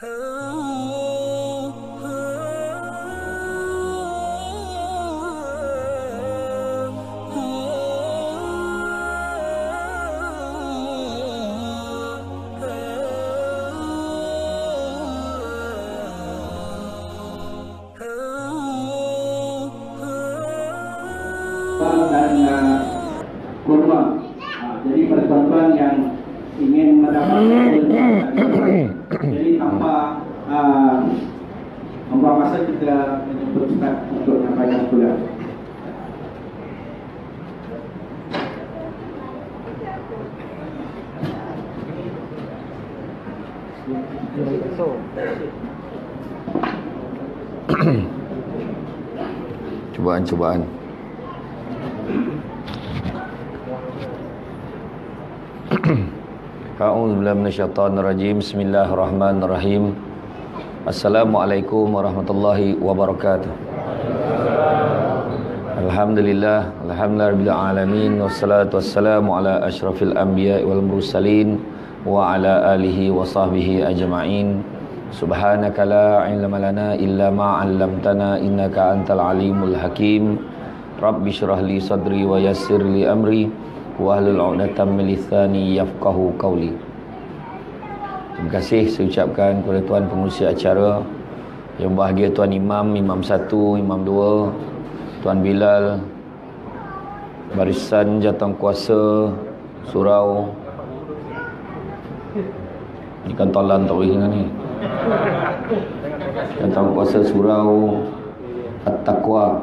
Dan kurban. Jadi pada tuan-tuan yang ingin mendapatkan jadi tanpa membuang masa, kita menyebut Ustaz untuk menyampaikan kuliah. Cubaan-cubaan. A'udzubillahi minasyaitonir rajim. Bismillahirrahmanirrahim. Assalamualaikum warahmatullahi wabarakatuh. Alhamdulillah, alhamdulillahirabbil alamin, wassalatu wassalamu ala asyrafil anbiya'i wal mursalin wa ala alihi wa sahbihi ajma'in. Subhanaka la ilma lana illa ma 'allamtana innaka antal alimul hakim. Rabbi shrah li sadri wa yassir li amri wahlul 'uqdatam min lisani yafqahu qawli. Terima kasih saya ucapkan kepada tuan pengurusi acara yang bahagia, Tuan Imam, Imam 1, Imam 2, Tuan Bilal, barisan jawatankuasa surau. Ini kan tolan tak boleh dengar ni. Jawatankuasa surau At-Taqwa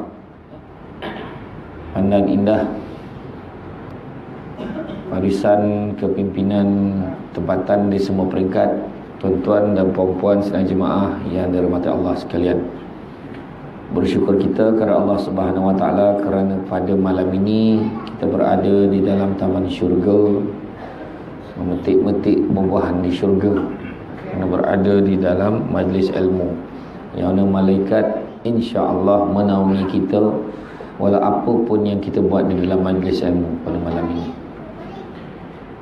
Pandan Indah, barisan kepimpinan tempatan di semua peringkat, tuan-tuan dan puan-puan sedang jemaah yang dirahmati Allah sekalian. Bersyukur kita kepada Allah Subhanahu Wa Taala kerana pada malam ini kita berada di dalam taman syurga, memetik-metik buah-buahan di syurga, kerana berada di dalam majlis ilmu yang mana malaikat insya-Allah menaungi kita walau apa pun yang kita buat di dalam majlis ilmu pada malam ini.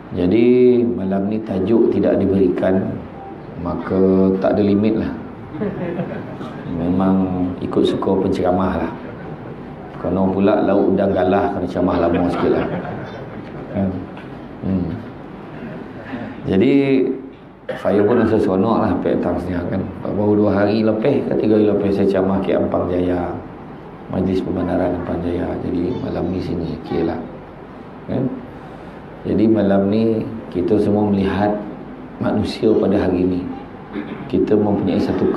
Jadi malam ni tajuk tidak diberikan, maka tak ada limit lah. Memang ikut suka penceramah lah. Kalau pula lauk udang galah, kena ceramah lama sikit lah. Jadi saya pun rasa seronok lah petang sini kan. Baru 2 hari lepas ke 3 hari lepas saya ceramah ke Ampang Jaya, Majlis Pembenaran Ampang Jaya. Jadi malam ni sini kira lah kan. Jadi malam ni kita semua melihat manusia pada hari ini. Kita mempunyai satu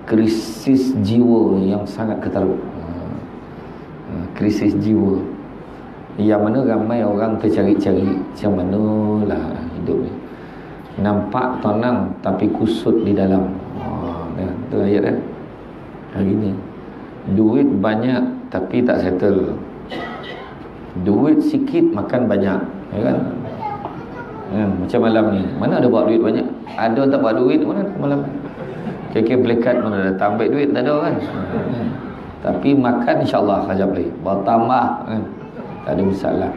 krisis jiwa yang sangat keteruk. Krisis jiwa yang mana ramai orang tercari-cari macam manalah hidup ni. Nampak tenang tapi kusut di dalam. Itu ayat kan. Hari ni duit banyak tapi tak settle. Duit sikit makan banyak, ya kan? Macam malam ni, mana ada bawa duit banyak? Ada tak bawa duit mana malam? Kek blekat mana datang ambil duit, tak ada kan? Tapi makan insya-Allah saja boleh. Bertambah kan? Tak ada masalah.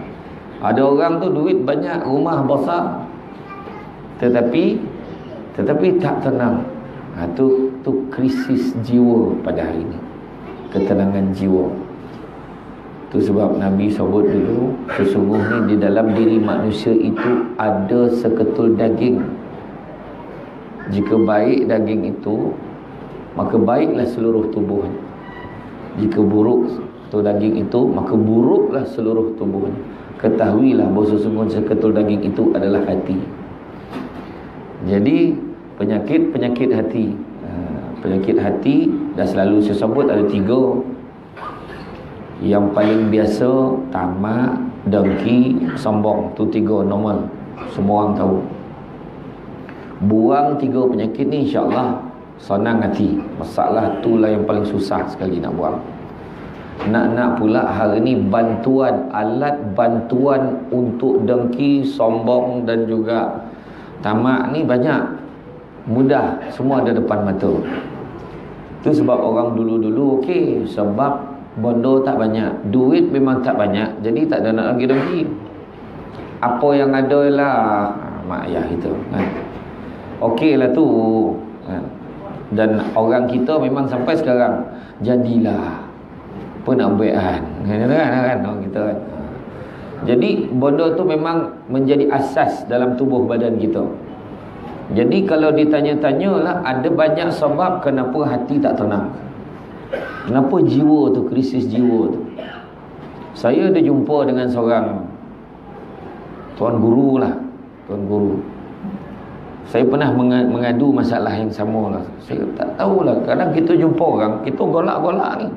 Ada orang tu duit banyak, rumah besar, tetapi tak tenang. Tu krisis jiwa pada hari ini. Ketenangan jiwa. Itu sebab Nabi sebut dulu, sesungguhnya di dalam diri manusia itu ada seketul daging. Jika baik daging itu, maka baiklah seluruh tubuhnya. Jika buruk tu daging itu, maka buruklah seluruh tubuhnya. Ketahuilah bahawa sesungguhnya seketul daging itu adalah hati. Jadi penyakit hati, penyakit hati dah selalu saya sebut ada 3. Yang paling biasa tamak, dengki, sombong. Tu 3 normal, semua orang tahu. Buang 3 penyakit ni insya-Allah senang hati. Masalah itulah yang paling susah sekali nak buang. Nak pula hari ni alat bantuan untuk dengki, sombong dan juga tamak ni banyak, mudah, semua ada depan mata. Itu sebab orang dulu-dulu okey, sebab bondo tak banyak, duit memang tak banyak, jadi tak ada nak lagi dengki. Apa yang ada lah mak ayah kita kan. okey lah tu. Dan orang kita memang sampai sekarang jadilah apa nak buat kan orang kita kan. Jadi benda tu memang menjadi asas dalam tubuh badan kita. Jadi kalau ditanya-tanya lah, ada banyak sebab kenapa hati tak tenang, kenapa jiwa tu, krisis jiwa tu. Saya ada jumpa dengan seorang tuan guru lah, tuan guru. Saya pernah mengadu masalah yang sama lah. Saya tak tahulah, kadang kita jumpa orang, kita golak-golak ni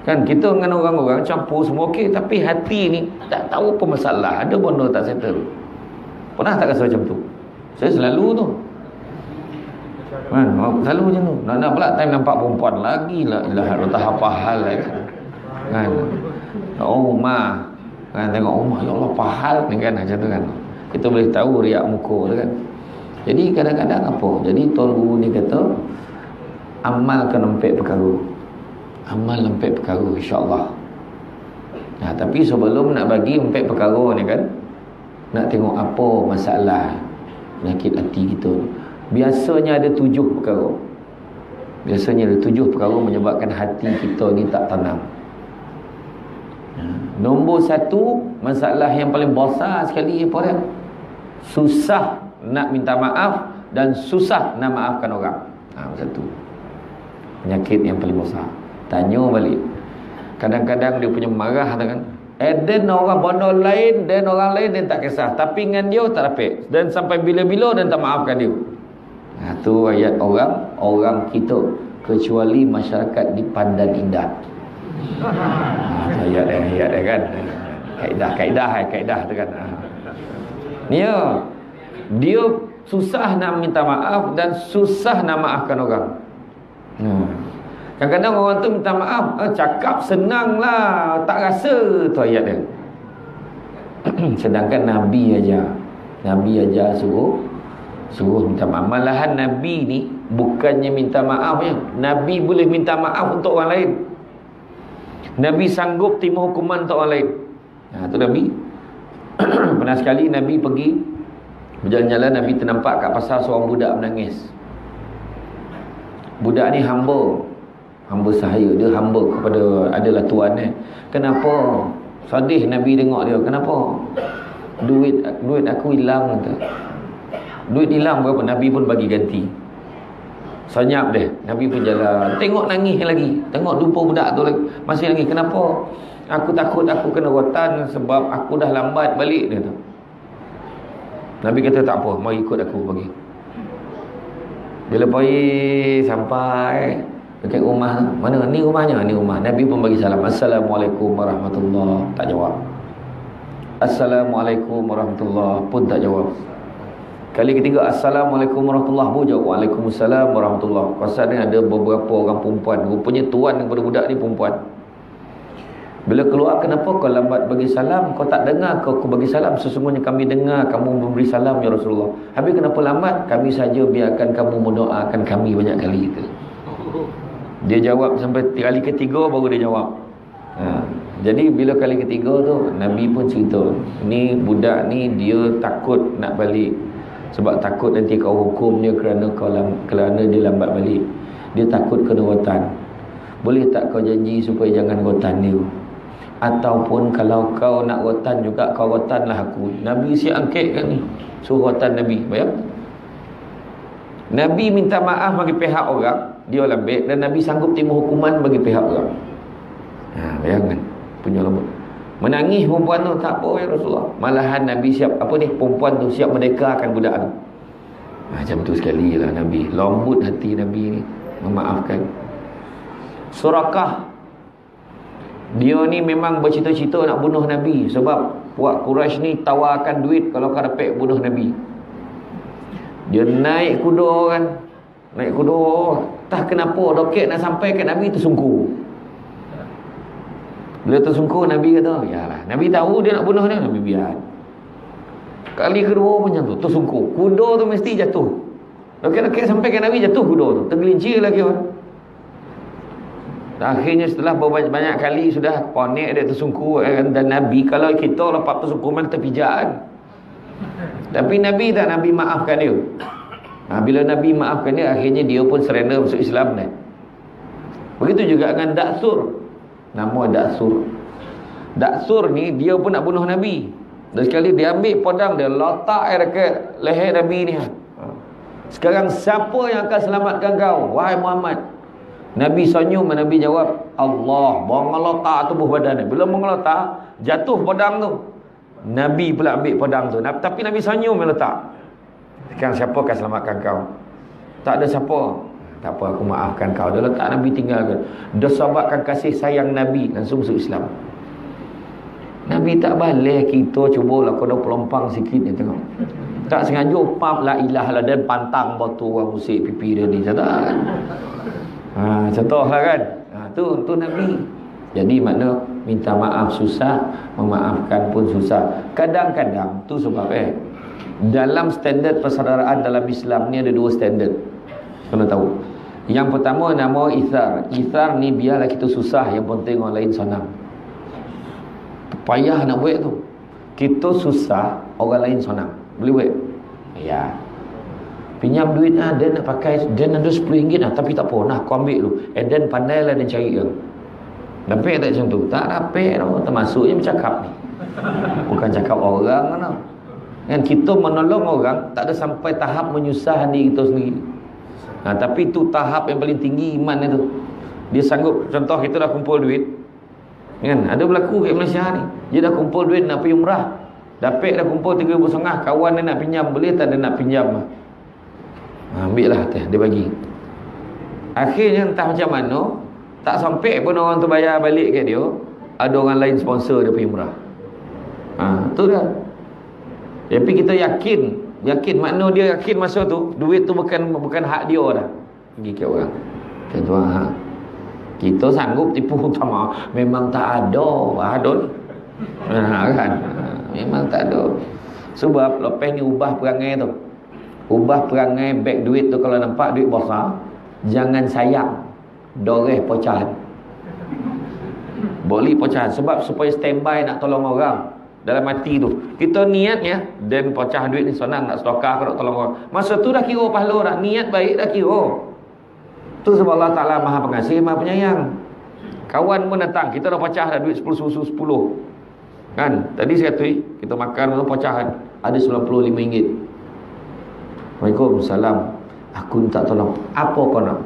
kan, kita dengan orang-orang campur semua okey, tapi hati ni tak tahu apa masalah, ada benda tak settle. Pernah tak rasa macam tu? Saya selalu tu kan, selalu macam tu. Nak pula time nampak perempuan lagi lah, entah apa hal lah kan. Oh ma kan, tengok rumah, ya Allah apa hal ni kan, macam tu kan. Kita boleh tahu riak muka tu kan. Jadi kadang-kadang apa, jadi tuan guru ni kata amalkan lempek perkara, amal lempek perkara insya-Allah. Tapi sebelum nak bagi lempek perkara ni kan, nak tengok apa masalah penyakit hati kita. Biasanya ada 7 perkara. Biasanya ada 7 perkara menyebabkan hati kita ni tak tenang. Nombor 1, masalah yang paling besar sekali apa dia? Susah nak minta maaf dan susah nak maafkan orang. Satu penyakit yang paling besar. Tanya balik, kadang-kadang dia punya marah kan, dan orang benda lain dan orang lain dia tak kisah, tapi dengan dia tak dapat, dan sampai bila-bila dan tak maafkan dia. Tu ayat orang kita, kecuali masyarakat di Pandan Indah. Ayat kan, kaedah tu kan. Dia susah nak minta maaf dan susah nak maafkan orang. Kadang-kadang orang tu minta maaf, cakap senang lah, tak rasa, tu ayat dia. Sedangkan Nabi aja suruh minta maaf. Malahan Nabi ni bukannya minta maaf ya, Nabi boleh minta maaf untuk orang lain. Nabi sanggup terima hukuman untuk orang lain. Tu Nabi. Pernah sekali Nabi pergi berjalan-jalan, Nabi ternampak kat pasar seorang budak menangis. Budak ni hamba sahaya, dia hamba kepada adalah tuan ni. Kenapa? Sedih Nabi tengok dia. Kenapa? Duit aku hilang kata. Duit hilang berapa? Nabi pun bagi ganti. Senyap dia. Nabi pun jalan. Tengok nangis lagi. Tengok jumpa budak tu lagi. Masih lagi. Kenapa? Aku takut aku kena rotan sebab aku dah lambat balik dia tu. Nabi kata tak apa, mari ikut aku pergi. Bila pergi sampai dekat rumah, mana ni rumahnya? Ni rumah. Nabi pun bagi salam. Assalamualaikum warahmatullahi. Tak jawab. Assalamualaikum warahmatullahi pun tak jawab. Kali ketiga Assalamualaikum warahmatullahi pun jawab. Waalaikumsalam warahmatullahi. Pasal ni ada beberapa orang perempuan. Rupanya tuan kepada budak ni perempuan. Bila keluar, kenapa kau lambat bagi salam? Kau tak dengar kau bagi salam? Sesungguhnya kami dengar kamu memberi salam ya Rasulullah. Habis kenapa lambat? Kami saja biarkan kamu mendoakan kami banyak kali. Dia jawab sampai kali ketiga baru dia jawab. Jadi bila kali ketiga tu Nabi pun cerita, ni budak ni dia takut nak balik, sebab takut nanti kau hukum dia kerana dia lambat balik. Dia takut kena rotan. Boleh tak kau janji supaya jangan rotan dia? Ataupun kalau kau nak rotan juga, kau rotanlah aku. Nabi siap angket kan ni, suruh rotan Nabi. Bayang, Nabi minta maaf bagi pihak orang, dia lembek, dan Nabi sanggup terima hukuman bagi pihak orang. Bayangkan punya lembut. Menangis perempuan tu, tak apa ya Rasulullah. Malahan Nabi siap, perempuan tu siap merdekakan budak tu. Macam tu sekali lah Nabi. Lembut hati Nabi ni, memaafkan. Surakah, dia ni memang bercita-cita nak bunuh Nabi, sebab puak Quraisy ni tawarkan duit kalau kau dapat bunuh Nabi. Dia naik kuda kan, naik kuda, tak kenapa roket nak sampai ke Nabi tersungkur. Bila tersungkur, Nabi kata, yalah, Nabi tahu dia nak bunuh dia, Nabi biar. Kali kedua pun macam tu, tersungkur. Kuda tu mesti jatuh. Roket-roket sampai ke Nabi, jatuh kuda tu, tergelincir lagi orang. Akhirnya setelah banyak kali sudah ponek dia tersungkur, dan Nabi, kalau kita lepas tersungkur mana terpijak kan. Tapi Nabi tak, Nabi maafkan dia. Bila Nabi maafkan dia, akhirnya dia pun surrender masuk Islam ni. Begitu juga dengan Daksur. Nama Daksur. Daksur ni dia pun nak bunuh Nabi. Dan sekali dia ambil pedang dia letak dekat leher Nabi ni. Sekarang siapa yang akan selamatkan kau, wahai Muhammad? Nabi senyum, Nabi jawab, Allah mengelotak tubuh badan dia. Bila mengelotak, jatuh pedang tu. Nabi pula ambil pedang tu. Tapi Nabi senyum meletak. Sekarang siapa akan selamatkan kau? Tak ada siapa. Tak apa, aku maafkan kau. Dia letak, Nabi tinggalkan. Dia sebabkan kasih sayang Nabi, langsung masuk Islam. Nabi tak balik, kita cubalah kena pelompang sikit ni tengok. Tak sengaja pap la ilaha illallah dan pantang batu orang musik pipi dia ni, contoh kan. Contohlah kan. Tu Nabi. Jadi makna minta maaf susah, memaafkan pun susah. Kadang-kadang tu sebab dalam standard persaudaraan dalam Islam ni ada dua standard. Kena tahu. Yang pertama nama ithar. Ithar ni biarlah kita susah, yang penting orang lain senang. Payah nak buat tu. Kita susah, orang lain senang. Boleh buat? Ya. Pinjam duit dia nak pakai, dia nak ada RM10 tapi tak apa, nah kau ambil dulu. Dan pandailah dia cari dia. Dapat tak macam tu? Tak dapat tau. Termasuknya bercakap ni. Bukan cakap orang tau. Kan kita menolong orang tak ada sampai tahap menyusahkan diri kita sendiri. Tapi tu tahap yang paling tinggi iman itu. Dia sanggup, contoh kita dah kumpul duit. Kan? Ada berlaku kat Malaysia ni. Dia dah kumpul duit nak pergi umrah. Dapat dah kumpul 3,500, kawan dia nak pinjam, boleh tak dia nak pinjam? Ambil lah dia bagi. Akhirnya entah macam mana, tak sampai pun orang tu bayar balik kat dia, ada orang lain sponsor dia pergi umrah. Tu dah. Tapi kita yakin makna dia yakin masa tu duit tu bukan hak dia dah. Pergi ke orang. Tuan, kita sanggup tipu utama, memang tak ada adon. Kan? Memang tak ada. Sebab lepas ni ubah perangai tu. Ubah perangai beg duit tu, kalau nampak duit besar, jangan sayang, doreh pecahan. Boleh pecahan sebab supaya standby nak tolong orang. Dalam hati tu kita niatnya dan pecah duit ni senang nak sedekah, nak tolong orang. Masa tu dah kira pahala dah, niat baik dah kira. Tu sebab Allah Ta'ala Maha Pengasih, Maha Penyayang. Kawan pun datang, kita dah pecah dah duit 10 susu 10 kan. Tadi saya kata kita makan tu pecahan ada RM95. Waalaikumsalam. Aku minta tolong. Apa kau nak?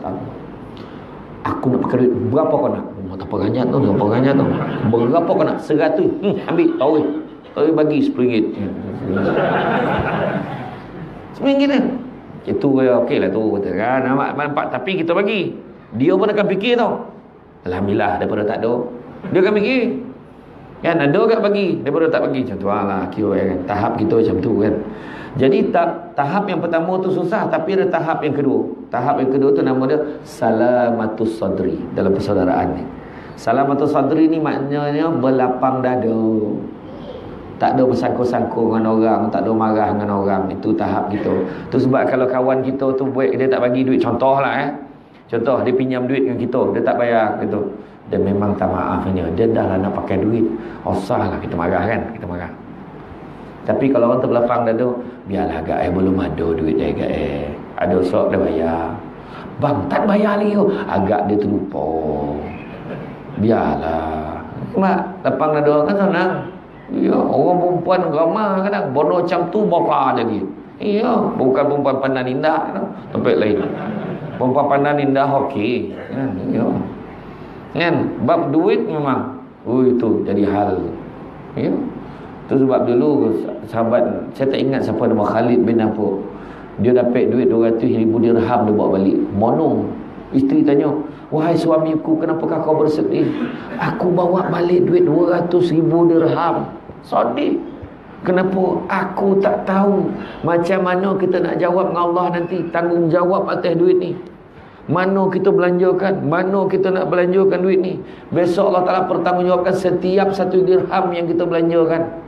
Aku nak pakai duit. Berapa kau nak? Tak apa ganjat tu. Berapa kau nak? 100. Ambil. Tahu bagi RM10. RM10 ni. Itu okey lah tu. Kata kan. Nampak. Tapi kita bagi. Dia pun akan fikir tau. Alhamdulillah daripada tak ada. Dia akan fikir. Kan ada kat bagi daripada tak bagi. Macam tu lah kira kan. Tahap kita macam tu kan. Jadi tahap yang pertama tu susah, tapi ada tahap yang kedua. Tahap yang kedua tu nama dia salamatus sadri dalam persaudaraan ni. Salamatus sadri ni maknanya berlapang dada. Tak ada bersangkut-sangkut dengan orang, tak ada marah dengan orang. Itu tahap kita. Tu sebab kalau kawan kita tu buat dia tak bagi duit, contohlah contoh dia pinjam duit dengan kita, dia tak bayar gitu. Dia memang tak maafnya. Dia dah lah nak pakai duit. Usahlah kita marah kan, kita marah. Tapi kalau orang terbelakang dada, biarlah agak belum ada duit dia agak ada sok dah bayar. Bang, tak bayar lagi agak dia terlupa. Biarlah. Mak, lapang dada kan senang. Ya, orang perempuan ramah kadang bodoh macam tu bapa lagi. Ya, bukan perempuan pandang indah tempat lain. Perempuan pandang indah okey. Kan? Ya. Kan? Bab duit memang itu jadi hal. Ya. Tu sebab dulu sahabat, saya tak ingat siapa nama, Khalid bin apa. Dia dapat duit 200,000 dirham dia bawa balik. Monong. Isteri tanya, "Wahai suamiku, kenapakah kau bersedih?" "Aku bawa balik duit 200,000 dirham." Sedih. Kenapa? Aku tak tahu macam mana kita nak jawab dengan Allah nanti, tanggungjawab atas duit ni. Mana kita belanjakan, mana kita nak belanjakan duit ni. Besok Allah Ta'ala bertanggungjawabkan setiap satu dirham yang kita belanjakan.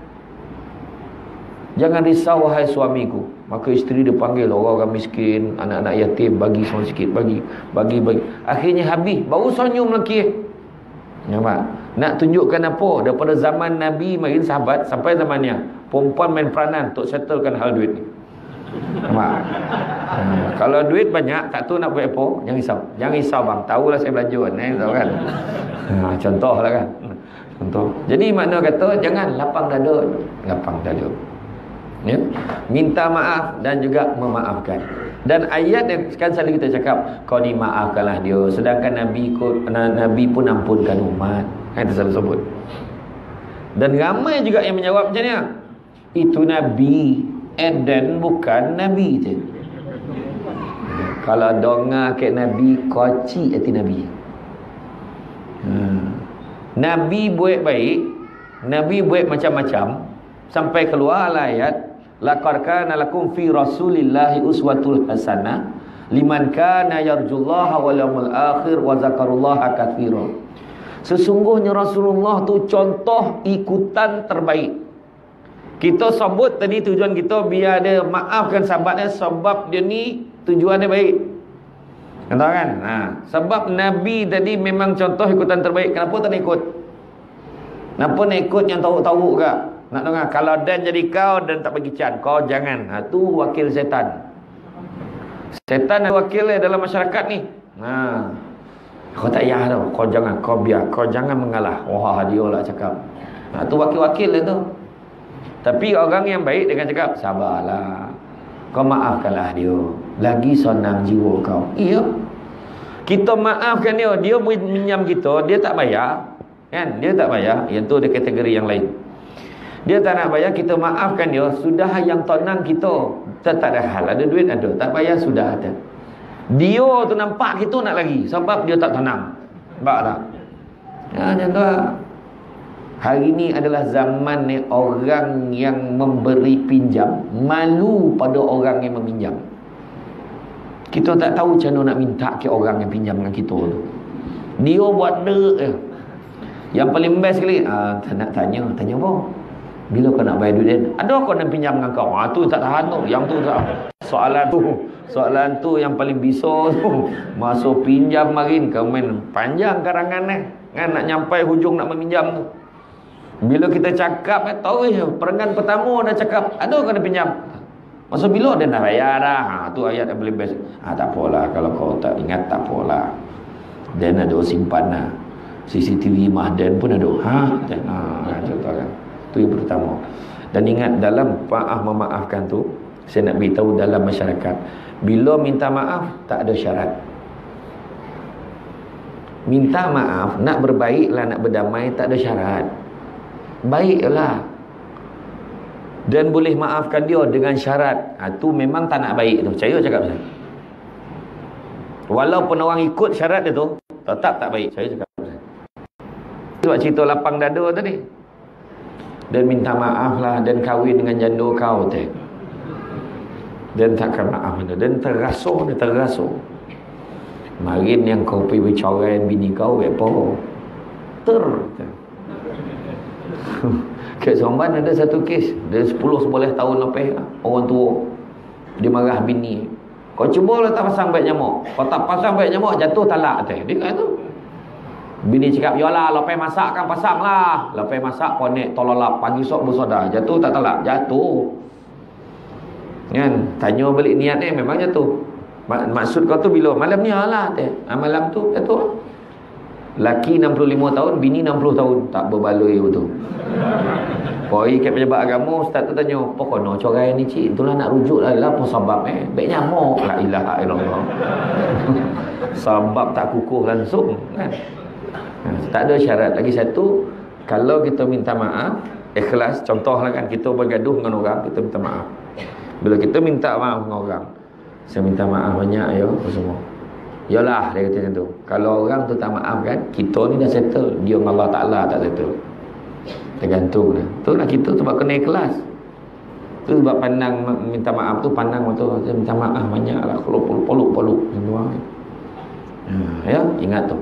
Jangan risau wahai suamiku. Maka isteri dia panggil orang-orang miskin, anak-anak yatim, bagi semua sikit, bagi. Akhirnya habis, baru senyum lelaki. Nampak? Nak tunjukkan apa? Daripada zaman Nabi makin sahabat sampai zamannya, perempuan main peranan untuk settlekan hal duit ni. Nampak? Kalau duit banyak, tak tahu nak buat apa, jangan risau. Jangan risau bang, tahulah saya belanja tahu kan. Contoh lah kan. Contoh. Jadi makna kata jangan lapang dada. Lapang dada. Ya? Minta maaf dan juga memaafkan. Dan ayat yang kan selalu kita cakap, kau ni maafkanlah dia, sedangkan Nabi pun ampunkan umat. Kita selalu sebut. Dan ramai juga yang menjawab macam ni. Itu Nabi, Eden bukan Nabi je. Kalau donga ke Nabi, koci hati Nabi. Nabi buat baik, Nabi buat macam-macam, sampai keluar ayat, laqad kana lakum fi rasulillahi uswatul hasanah liman kana yarjullaha wal yawmal akhir wa zakarullaha katsira. Sesungguhnya Rasulullah tu contoh ikutan terbaik. Kita sebut tadi tujuan kita biar dia maafkan sahabatnya sebab dia ni tujuan dia baik. Tahu kan? Sebab Nabi tadi memang contoh ikutan terbaik. Kenapa tak nak ikut? Kenapa nak ikut yang tahu-tahu ke? Nak dengar kalau Dan jadi kau dan tak bagi can, kau jangan. Tu wakil setan. Setan ada wakil dalam masyarakat ni. Kau tak payah tau. Kau jangan, kau biar, kau jangan mengalah. Wah, dia lah cakap. Tu wakil-wakil dia tu. Tapi orang yang baik dengan cakap, sabarlah, kau maafkanlah dia, lagi senang jiwa kau. Iya, kita maafkan dia, dia minjam kita, dia tak bayar kan, dia tak bayar, yang tu ada kategori yang lain. Dia tak nak bayar, kita maafkan dia, sudah yang tenang kita. Tak ada hal, ada duit ada, tak bayar sudah ada. Dia tu nampak kita nak lagi sebab dia tak tenang. Nampak tak? Macam tu lah. Hari ni adalah zaman ni orang yang memberi pinjam malu pada orang yang meminjam. Kita tak tahu macam mana nak minta ke orang yang pinjam dengan kita tu. Dia buat dek je. Yang paling best sekali, nak tanya apa? Bila kau nak bayar duit dia? Ada kau nak pinjam dengan kau? Tu tak tahan tu. Yang tu tak. Soalan tu yang paling bisa tu. Masuk pinjam marin, kau main panjang karangan ni. Kan nak nyampai hujung nak meminjam tu. Bila kita cakap, tahu je, perangan pertama dah cakap, ada kau nak pinjam? Masa bila dia nak bayar dah? Tu ayat yang paling best. Tak apalah, kalau kau tak ingat, tak apalah. Dan ada simpan lah. CCTV Mahden pun ada. Contoh kan. Tu yang pertama. Dan ingat, dalam memaafkan tu, saya nak beritahu dalam masyarakat, bila minta maaf, tak ada syarat. Minta maaf, nak berbaiklah, nak berdamai, tak ada syarat. Baiklah. Dan boleh maafkan dia dengan syarat. Tu memang tak nak baik tu. Saya cakap saya. Walaupun orang ikut syarat dia tu, tetap tak baik. Saya cakap saya. Sebab cerita lapang dada tadi. Dan minta maaf lah, dan kahwin dengan janda kau tu. Dan takkan maaf dia. Dan terasa dia, terasa. Marin yang kau pergi bercerai bini kau, apa? Kat Somban ada satu kes, dia 10-11 tahun lepas, orang tua dia marah bini, kau cubalah tak pasang baik nyamuk, kau tak pasang baik nyamuk jatuh talak dia kata tu. Bini cakap, yalah lepas masak kan pasang lah, lepas masak konek tololap pagi sok bersoda, jatuh tak talak? Jatuh kan. Tanya balik niat ni, memang jatuh. Maksud kau tu bila? Malam ni lah malam tu jatuh. Laki 65 tahun, bini 60 tahun. Tak berbaloi betul. Koi kat pejabat agama, ustaz tu tanya, apa kono corai ni cik? Itulah nak rujuk lah apa sebab baik nyamuk. La ilaha illallah. Sebab tak kukuh langsung kan. Tak ada syarat. Lagi satu, kalau kita minta maaf, ikhlas, contohlah kan kita bergaduh dengan orang, kita minta maaf. Bila kita minta maaf dengan orang, saya minta maaf banyak ya semua. Yalah, dia kata macam tu. Kalau orang tu tak maafkan, kita ni dah settle. Dia dengan Allah Ta'ala tak settle. Tergantung dah. Tu lah kita sebab kena ikhlas. Tu sebab pandang minta maaf tu, pandang betul. Saya minta maaf banyak lah. Kalau poluk-poluk. Ya, ingat tu.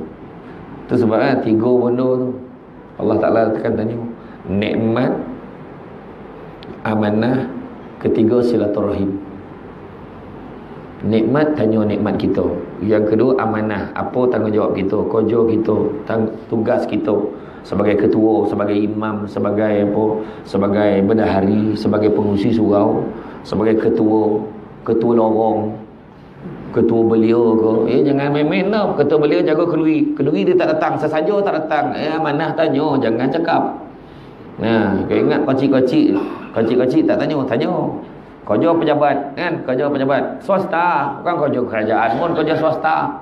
Tu sebab 3 benda tu. Allah Ta'ala tekan tanya. Nikmat, amanah, ketiga silaturahim. Nikmat, tanya nikmat kita. Yang kedua, amanah. Apa tanggungjawab kita, kerja kita, tugas kita sebagai ketua, sebagai imam, sebagai apa, sebagai bendahari, sebagai pengurusi surau, sebagai ketua lorong, ketua belia ke. Jangan main-main tau. Ketua belia jaga kenduri dia tak datang, sesaja tak datang. Amanah tanya, jangan cakap. Nah, kau ingat kocik-kocik tak tanya. Kerja pejabat kan, kerja pejabat swasta, bukan kerja kerajaan pun, kerja swasta.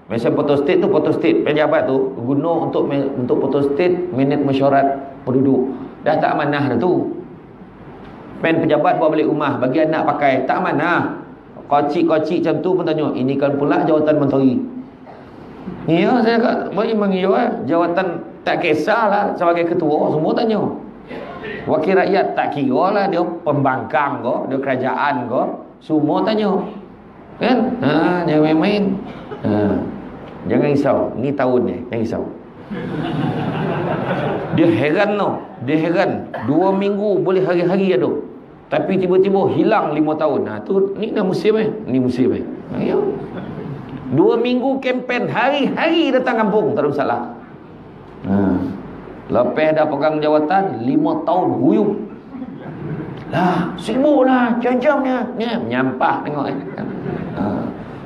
Macam photostat tu, photostat pejabat tu guna untuk photostat minit mesyuarat penduduk. Dah tak amanah dah tu. Pen pejabat bawa balik rumah bagi anak pakai, tak amanah. Kocik-kocik macam tu pun tanya, ini kan pula jawatan menteri. Ya, saya kata memang ya, jawatan tak kisahlah sebagai ketua semua tanya. Wakil rakyat tak kira lah dia pembangkang ko, dia kerajaan ko, semua tanya. Kan? Jangan main-main. Jangan risau, ni tahun ni, jangan risau. Dia heran tau, dia heran. 2 minggu boleh hari-hari ada. Tapi tiba-tiba hilang 5 tahun. Tu ni dah musim ni musim ya. 2 minggu kempen hari-hari datang kampung, tak ada masalah. Lepas dah pegang jawatan 5 tahun huyuk. Sibuk lah jam-jamnya menyampah tengok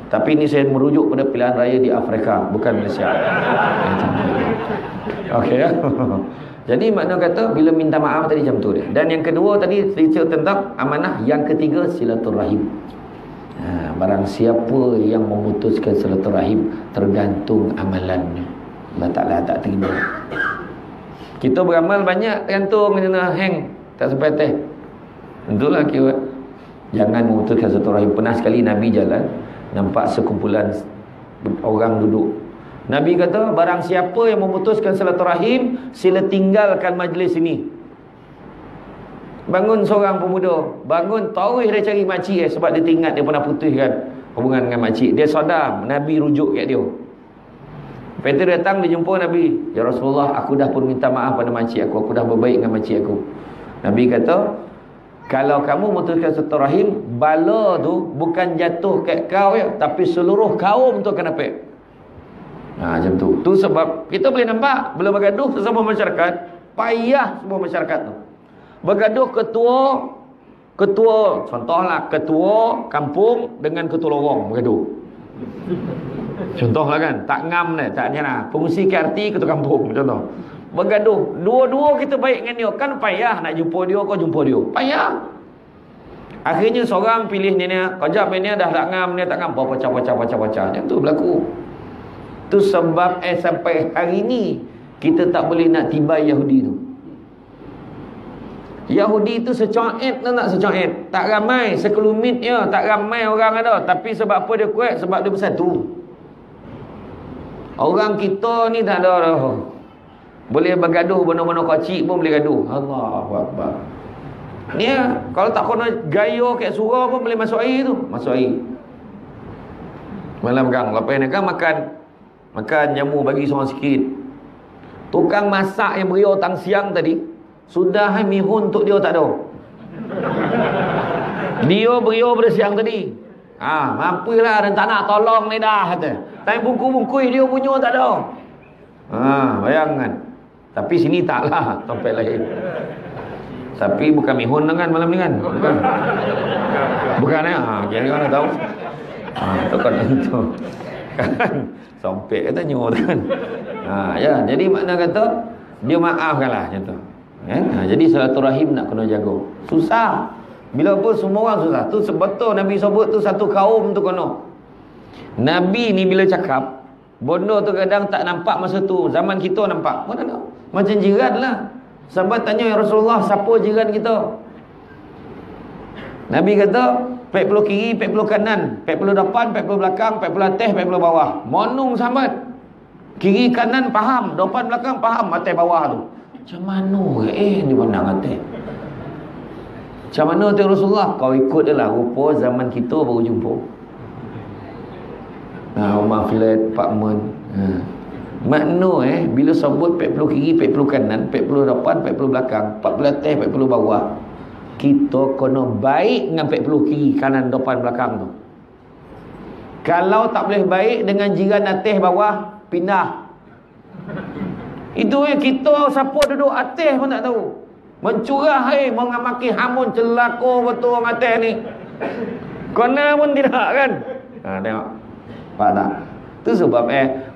Tapi ini saya merujuk pada pilihan raya di Afrika, bukan Malaysia. Okey ya. Jadi makna kata bila minta maaf tadi macam tu dia. Dan yang kedua tadi cerita tentang amanah. Yang ketiga silaturahim. Barang siapa yang memutuskan silaturahim, tergantung amalannya. Allah Ta'ala tak terima. Kita beramal banyak tergantung kena hang tak sampai teh. Itulah kira. Jangan memutuskan silaturahim. Pernah sekali Nabi jalan, nampak sekumpulan orang duduk. Nabi kata, barang siapa yang memutuskan silaturahim, sila tinggalkan majlis ini. Bangun seorang pemuda, bangun tahu dia cari makcik sebab dia ingat dia pernah putuskan hubungan dengan makcik. Dia sedar Nabi rujuk kat dia. Peter datang, dia jumpa Nabi. Ya Rasulullah, aku dah pun minta maaf pada makcik aku dah berbaik dengan makcik aku. Nabi kata, kalau kamu memutuskan silaturahim, bala tu bukan jatuh kat kau ya, tapi seluruh kaum tu akan dapat. Macam tu. Tu sebab kita boleh nampak, bila bergaduh sesama masyarakat, payah semua masyarakat tu. Bergaduh ketua, contohlah ketua kampung dengan ketua lorong bergaduh. Contohlah kan, tak ngam dah, tak nyana. Pengurusi KRT ketua kampung contoh. Bergaduh, dua-dua kita baik dengan dia, kan payah nak jumpa dia, kau jumpa dia. Payah. Akhirnya seorang pilih ni, kejap ni dah tak ngam, ni tak ngam, pecah. Macam tu berlaku. Tu sebab sampai hari ni kita tak boleh nak tibai Yahudi tu. Yahudi tu secoet tu nak secoet. Tak ramai, sekelumit je, tak ramai orang ada. Tapi sebab apa dia kuat? Sebab dia bersatu. Orang kita ni tak ada dah. Boleh bergaduh benda-benda kecil pun boleh gaduh. Allahu Akbar. Ni kalau tak kena gaya kat surau pun boleh masuk air tu. Masuk air. Malam gang, lepas ni kan makan jamu bagi seorang sikit. Tukang masak yang beriau tang siang tadi, sudah mihun untuk dia tak ada. Dia beriau pada siang tadi. Mampulah dan tak nak tolong ni dah kata. Tapi bungkus-bungkus dia punya tak ada. Bayangkan. Tapi sini taklah, tempat lain. Tapi bukan mihun kan malam ni kan? Bukan jadi mana tahu. Tu kan itu. Kan sampai katanya tu kan. Ya, jadi makna kata dia maafkanlah macam tu. Jadi silaturahim nak kena jaga. Susah. Bila pun semua orang susah. Tu sebetul Nabi sebut tu satu kaum tu kena. Nabi ni bila cakap, benda tu kadang tak nampak masa tu. Zaman kita nampak. Mana tak? Macam jiran lah. Sahabat tanya, ya Rasulullah, siapa jiran kita? Nabi kata, 40 kiri, 40 kanan, 40 depan, 40 belakang, 40 atas, 40 bawah. Monung sahabat. Kiri kanan faham, depan belakang faham, atas bawah tu. Macam mana dia pandang atas? Macam mana tu Rasulullah? Kau ikut je lah. Rupa zaman kita baru jumpa. Rumah flat, apartment. Makna bila sebut 40 kiri, 40 kanan, 40 depan, 40 belakang, 40 atas, 40 bawah, kita kena baik dengan 40 kiri, kanan, depan, belakang tu. Kalau tak boleh baik dengan jiran atas bawah, pindah. Itu kita siapa duduk atas pun tak tahu. Mencurah mengamaki hamun celaka betul orang atas ni. Kena pun tidak kan. Tengok. Faham tak? Tu sebab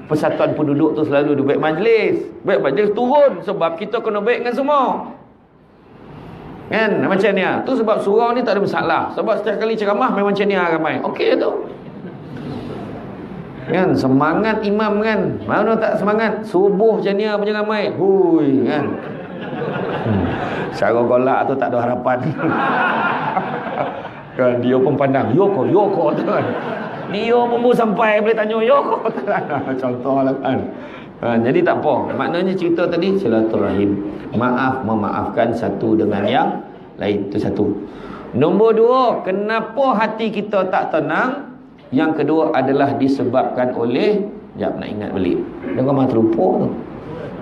persatuan penduduk tu selalu dia baik majlis. Baik majlis turun sebab kita kena baik dengan semua. Kan macam ni. Tu sebab surau ni tak ada masalah. Sebab setiap kali ceramah memang macam ni ramai. Okey tu. Kan semangat imam kan. Mana tak semangat subuh macam ni punya ramai. Hui kan. Cara golak tu tak ada harapan. Kan dia pun pandang Yoko tu kan. Dia pun sampai boleh tanya Yoko tu kan. Contohlah kan. Jadi tak apa. Maknanya cerita tadi silaturahim. Memaafkan satu dengan yang lain. Itu satu. Nombor dua, kenapa hati kita tak tenang? Yang kedua adalah disebabkan oleh, sekejap nak ingat balik. Dengar mah terlupa tu.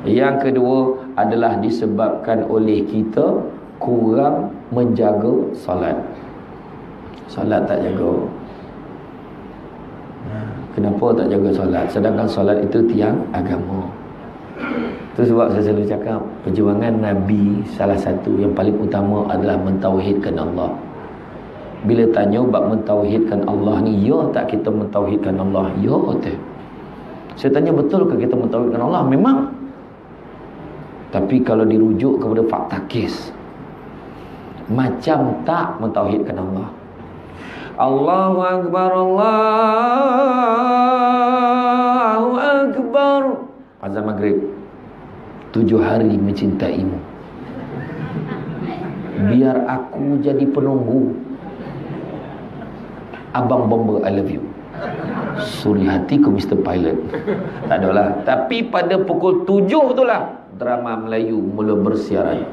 Yang kedua adalah disebabkan oleh kita kurang menjaga solat. Solat tak jaga. Kenapa tak jaga solat? Sedangkan solat itu tiang agama. Itu sebab saya selalu cakap, perjuangan Nabi salah satu yang paling utama adalah mentauhidkan Allah. Bila tanya bab mentauhidkan Allah ni, ya tak kita mentauhidkan Allah? Ya tak. Saya tanya, betul ke kita mentauhidkan Allah? Memang. Tapi kalau dirujuk kepada fakta kes, macam tak mentauhidkan Allah. Allahu Akbar, Allahu Akbar. Azan maghrib. 7 hari mencintaimu. Biar aku jadi penunggu. Abang Bomber, I love you. Suri hatiku Mr. Pilot. Tak adalah. Tapi pada pukul 7 itulah drama Melayu mula bersiaran.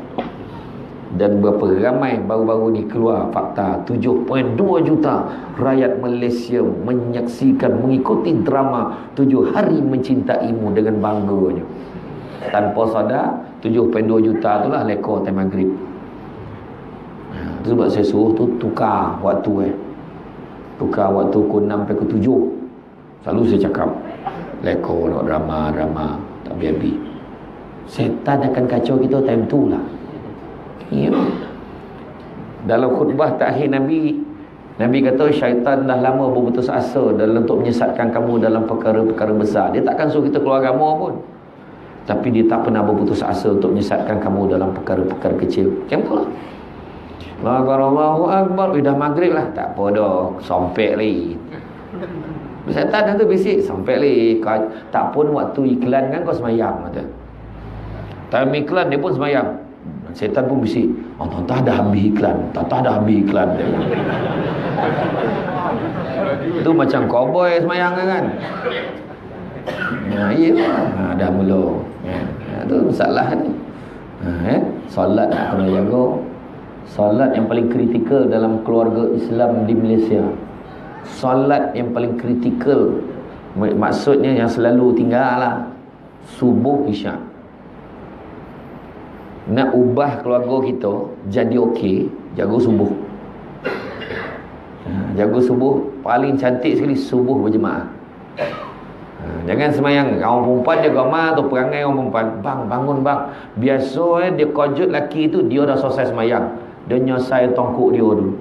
Dan berapa ramai baru-baru ni keluar fakta 7.2 juta rakyat Malaysia menyaksikan, mengikuti drama 7 hari mencintaimu dengan bangganya. Tanpa sadar 7.2 juta itulah lekor time maghrib. Itu sebab saya suruh tu tukar waktu tukar waktu pukul 6 sampai pukul 7. Selalu saya cakap lekor nak drama tak habis-habis. Setan akan kacau kita time tu lah. Ya. Dalam khutbah terakhir Nabi kata syaitan dah lama berputus asa dalam untuk menyesatkan kamu dalam perkara-perkara besar. Dia takkan suruh kita keluar agama pun, tapi dia tak pernah berputus asa untuk menyesatkan kamu dalam perkara-perkara kecil. Macam tu lah. Allahu Akbar. Dah maghrib lah. Tak apa dah, sompek lagi. Syaitan tu bisik, sompek lagi. Tak pun waktu iklan kan kau semayang kata. Time iklan dia pun semayang. Syaitan pun bisik, tak dah habis iklan. Tak dah habis iklan. Tu macam cowboy semayang kan. Dah mula. Tu masalah ni. Solat nak kena jaga. Solat yang paling kritikal dalam keluarga Islam di Malaysia. Solat yang paling kritikal, maksudnya yang selalu tinggal lah, subuh isyak. Nak ubah keluarga kita jadi okey, jaga subuh. Jaga subuh. Paling cantik sekali subuh berjemaah. Jangan semayang orang perempuan jaga rumah tu perangai orang perempuan. Bang, bangun bang. Biasa dia kojut laki tu, dia dah selesai semayang. Dia nyosai tongkuk dia dulu.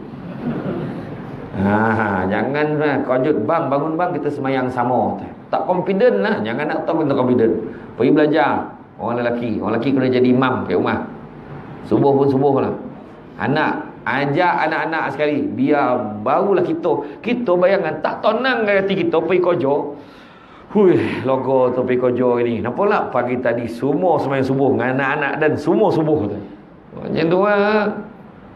Jangan kojut, bang, bangun bang, kita semayang sama. Tak confident lah. Jangan nak tahu kita confident. Pergi belajar. Orang lelaki kena jadi imam kat rumah. Subuh pun subuh lah. Ajak anak-anak sekali. Biar barulah kita bayangkan tak tenang hati kita pergi kerja. Logo tu pergi kerja ni. Kenapa lah pagi tadi semua semayang subuh dengan anak-anak dan semua subuh tu. Macam tu lah.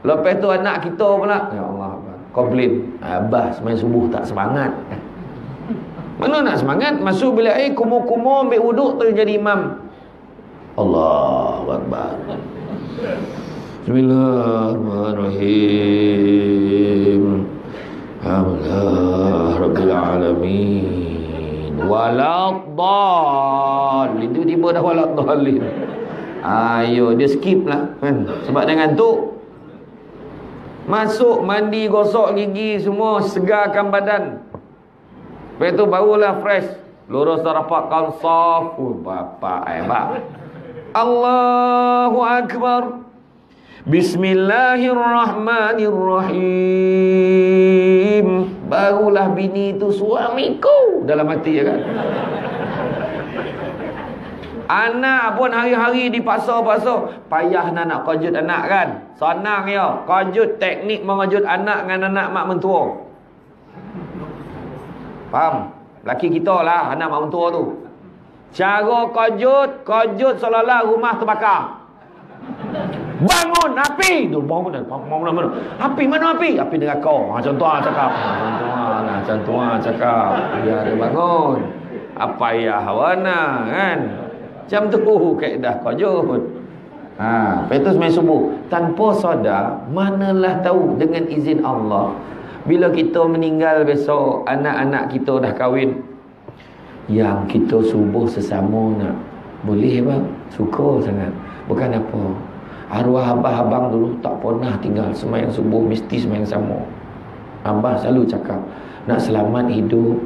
Lepas tu anak kita pula, ya Allah, komplain, abah semayang subuh tak semangat. Mana nak semangat? Masuk bilik air, kumur-kumur, ambil wuduk tu jadi imam. Allahu Akbar. Bismillahirrahmanirrahim. Alhamdulillah Rabbil Alamin. Waladhdallin. Tiba-tiba dah waladhdallin. Ayo, dia skip lah kan? Sebab dia ngantuk. Masuk, mandi, gosok gigi, semua segarkan badan. Lepas tu barulah fresh. Lurus dah rapat kansaf. Bapak hebat. Allahu Akbar. Bismillahirrahmanirrahim. Barulah bini tu suamiku dalam hati ya kan. Anak pun hari-hari dipaksa-paksa. Payah nak kajut anak kan. Senang ya. Kajut teknik mengajut anak dengan anak mak mentua. Faham? Laki kita lah anak mak mentua tu. Cara kajut seolah-olah rumah terbakar. Bangun api. Tu bangun mana? Api mana api? Api neraka. Macam tu cakap. Macam tu cakap. Biar dia bangun. Apa ya hawana kan? Macam tu kaedah kajut. Lepas tu semain subuh. Tanpa sadar, manalah tahu dengan izin Allah. Bila kita meninggal besok, anak-anak kita dah kahwin. Yang kita subuh sesama nak. Boleh bang? Suka sangat. Bukan apa. Arwah abah-abang dulu tak pernah tinggal semayang subuh, mesti semayang sama. Abah selalu cakap, nak selamat hidup,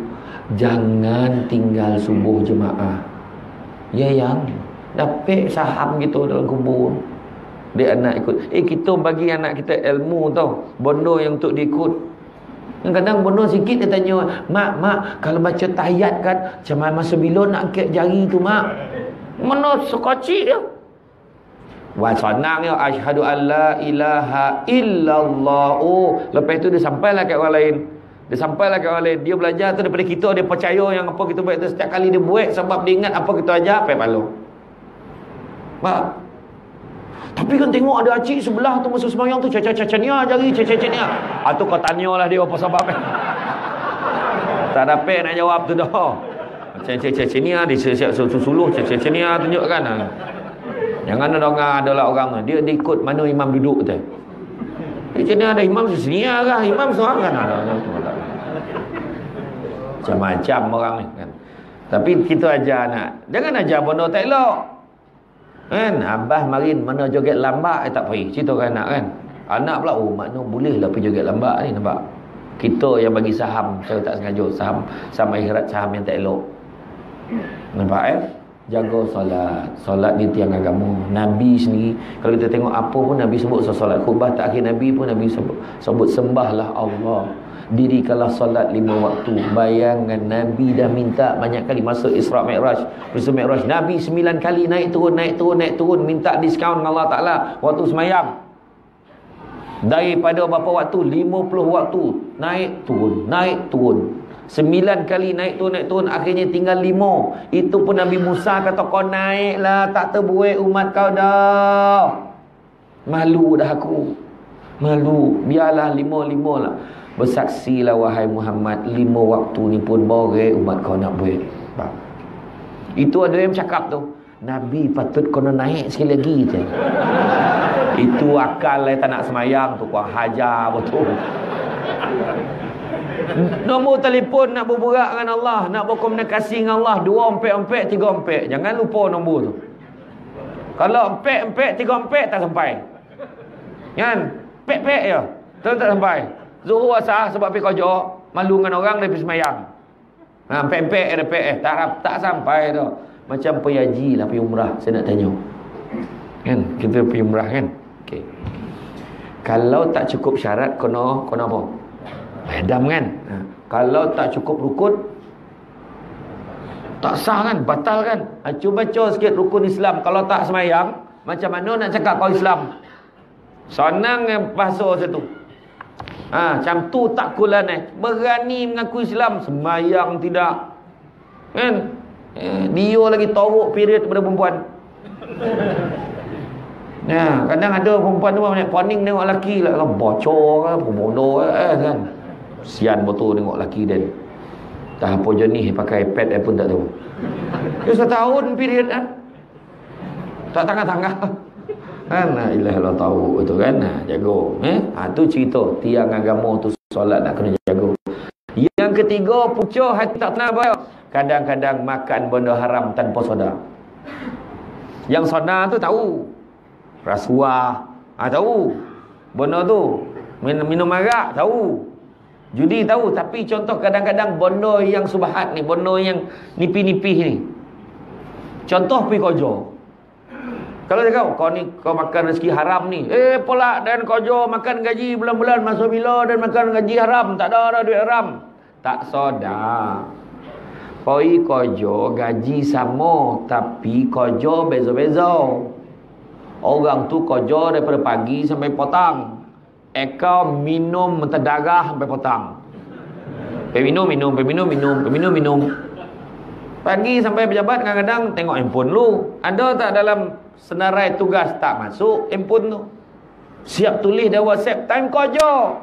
jangan tinggal subuh jemaah. Ya yang dapat saham gitu dalam kubur. Dia anak ikut. Kita bagi anak kita ilmu tau. Benda yang untuk diikut. Kadang-kadang benda sikit dia tanya, Mak, kalau baca tahiyat kan, macam masa bila nak angkat jari tu mak? Mana sekocik dia? Wah senang ya. Asyhadu an la ilaha illallah. Lepas tu dia sampailah kat orang lain. Dia belajar tu daripada kita. Dia percaya yang apa kita buat tu. Setiap kali dia buat sebab dia ingat apa kita ajar, apa pahala. Pak. Tapi kan tengok ada acik sebelah tu masa sembahyang tu caca-caca ni jari caca-caca ni. Tu kau tanyalah dia apa sebab tak dapat nak jawab tu dah. Caca-caca ni dia siap suluh caca-caca ni tunjukkan. Jangan adalah orang dia ikut mana imam duduk tu. Macam ni ada imam sini lah, imam seorang kan ada. Macam-macam orang ni kan. Tapi kita ajar anak, jangan ajar benda tak elok. Kan abah marin mana joget lambat tak pergi. Cerita kan anak kan. Anak pula makna boleh lah pergi joget lambat ni nampak. Kita yang bagi saham saya tak sengaja, saham akhirat, saham yang tak elok. Nampak jaga solat ni tiang agama. Nabi sendiri kalau kita tengok apa pun Nabi sebut solat. Khutbah terakhir Nabi pun Nabi sebut sembahlah Allah, dirikanlah solat 5 waktu. Bayangkan Nabi dah minta banyak kali masa Isra Mi'raj. Nabi 9 kali naik turun minta diskaun dengan Allah Ta'ala waktu semayang. Daripada berapa waktu? 50 waktu naik turun 9 kali naik turun, akhirnya tinggal 5. Itu pun Nabi Musa kata kau naiklah, tak terbuai umat kau dah. Malu dah aku. Malu. Biarlah 5 lah. Bersaksilah wahai Muhammad, 5 waktu ni pun boleh umat kau nak buat. Itu ada yang cakap tu, Nabi patut kau naik sekali lagi je. Itu akal lah tak nak semayang tu, kau hajar betul. Nombor telefon nak berbual dengan Allah, nak berkomunikasi dengan Allah 2 empek, 3 empek. Jangan lupa nombor tu. Kalau empek, 3 empek tak sampai. Kan? Pek ya. Tak sampai. Zuhur asar sebab pergi kerja, malu dengan orang dia pergi semayang. Empek ada pek tak sampai dah. Macam pergi haji lah, pergi umrah. Saya nak tanya. Kan? Kita pergi umrah kan? Okey. Kalau tak cukup syarat kena apa? Hadam kan. Kalau tak cukup rukun tak sah kan, batal kan. Cuba baca sikit rukun Islam. Kalau tak semayang, macam mana nak cakap kau Islam? Senang bahasa situ. Macam tu tak kulan berani mengaku Islam, semayang tidak. Kan? Dia lagi teruk period daripada perempuan. Kadang ada perempuan tu banyak poning tengok lelaki lah, bocor kan, bodoh kan. Sian betul tengok lelaki dia. Tak apa jenis pakai iPad pun tak tahu. Dia 1 tahun period kan. Tak tangga-tangga. Kan ilah Allah tahu betul kan. Jaga. Tu cerita tiang agama tu solat nak kena jaga. Yang ketiga, pucuk hati tak tenang bayar. Kadang-kadang makan benda haram tanpa sedar. Yang sedar tu tahu. Rasuah tahu. Benda tu minum arak tahu. Judi tahu, tapi contoh kadang-kadang bondo yang subahat ni, bondo yang nipih-nipih ni. Contoh pergi kojo. Kalau cakap, kau makan rezeki haram ni. Polak dan kojo makan gaji bulan-bulan masuk bila dan makan gaji haram. Tak ada duit haram. Tak sedar. Pergi kojo gaji sama, tapi kojo beza-beza. Orang tu kojo daripada pagi sampai petang. Ekau minum menterdarah sampai petang. Minum. Pagi sampai pejabat kadang-kadang tengok handphone lu. Ada tak dalam senarai tugas tak masuk handphone tu? Siap tulis dah WhatsApp, time kojo.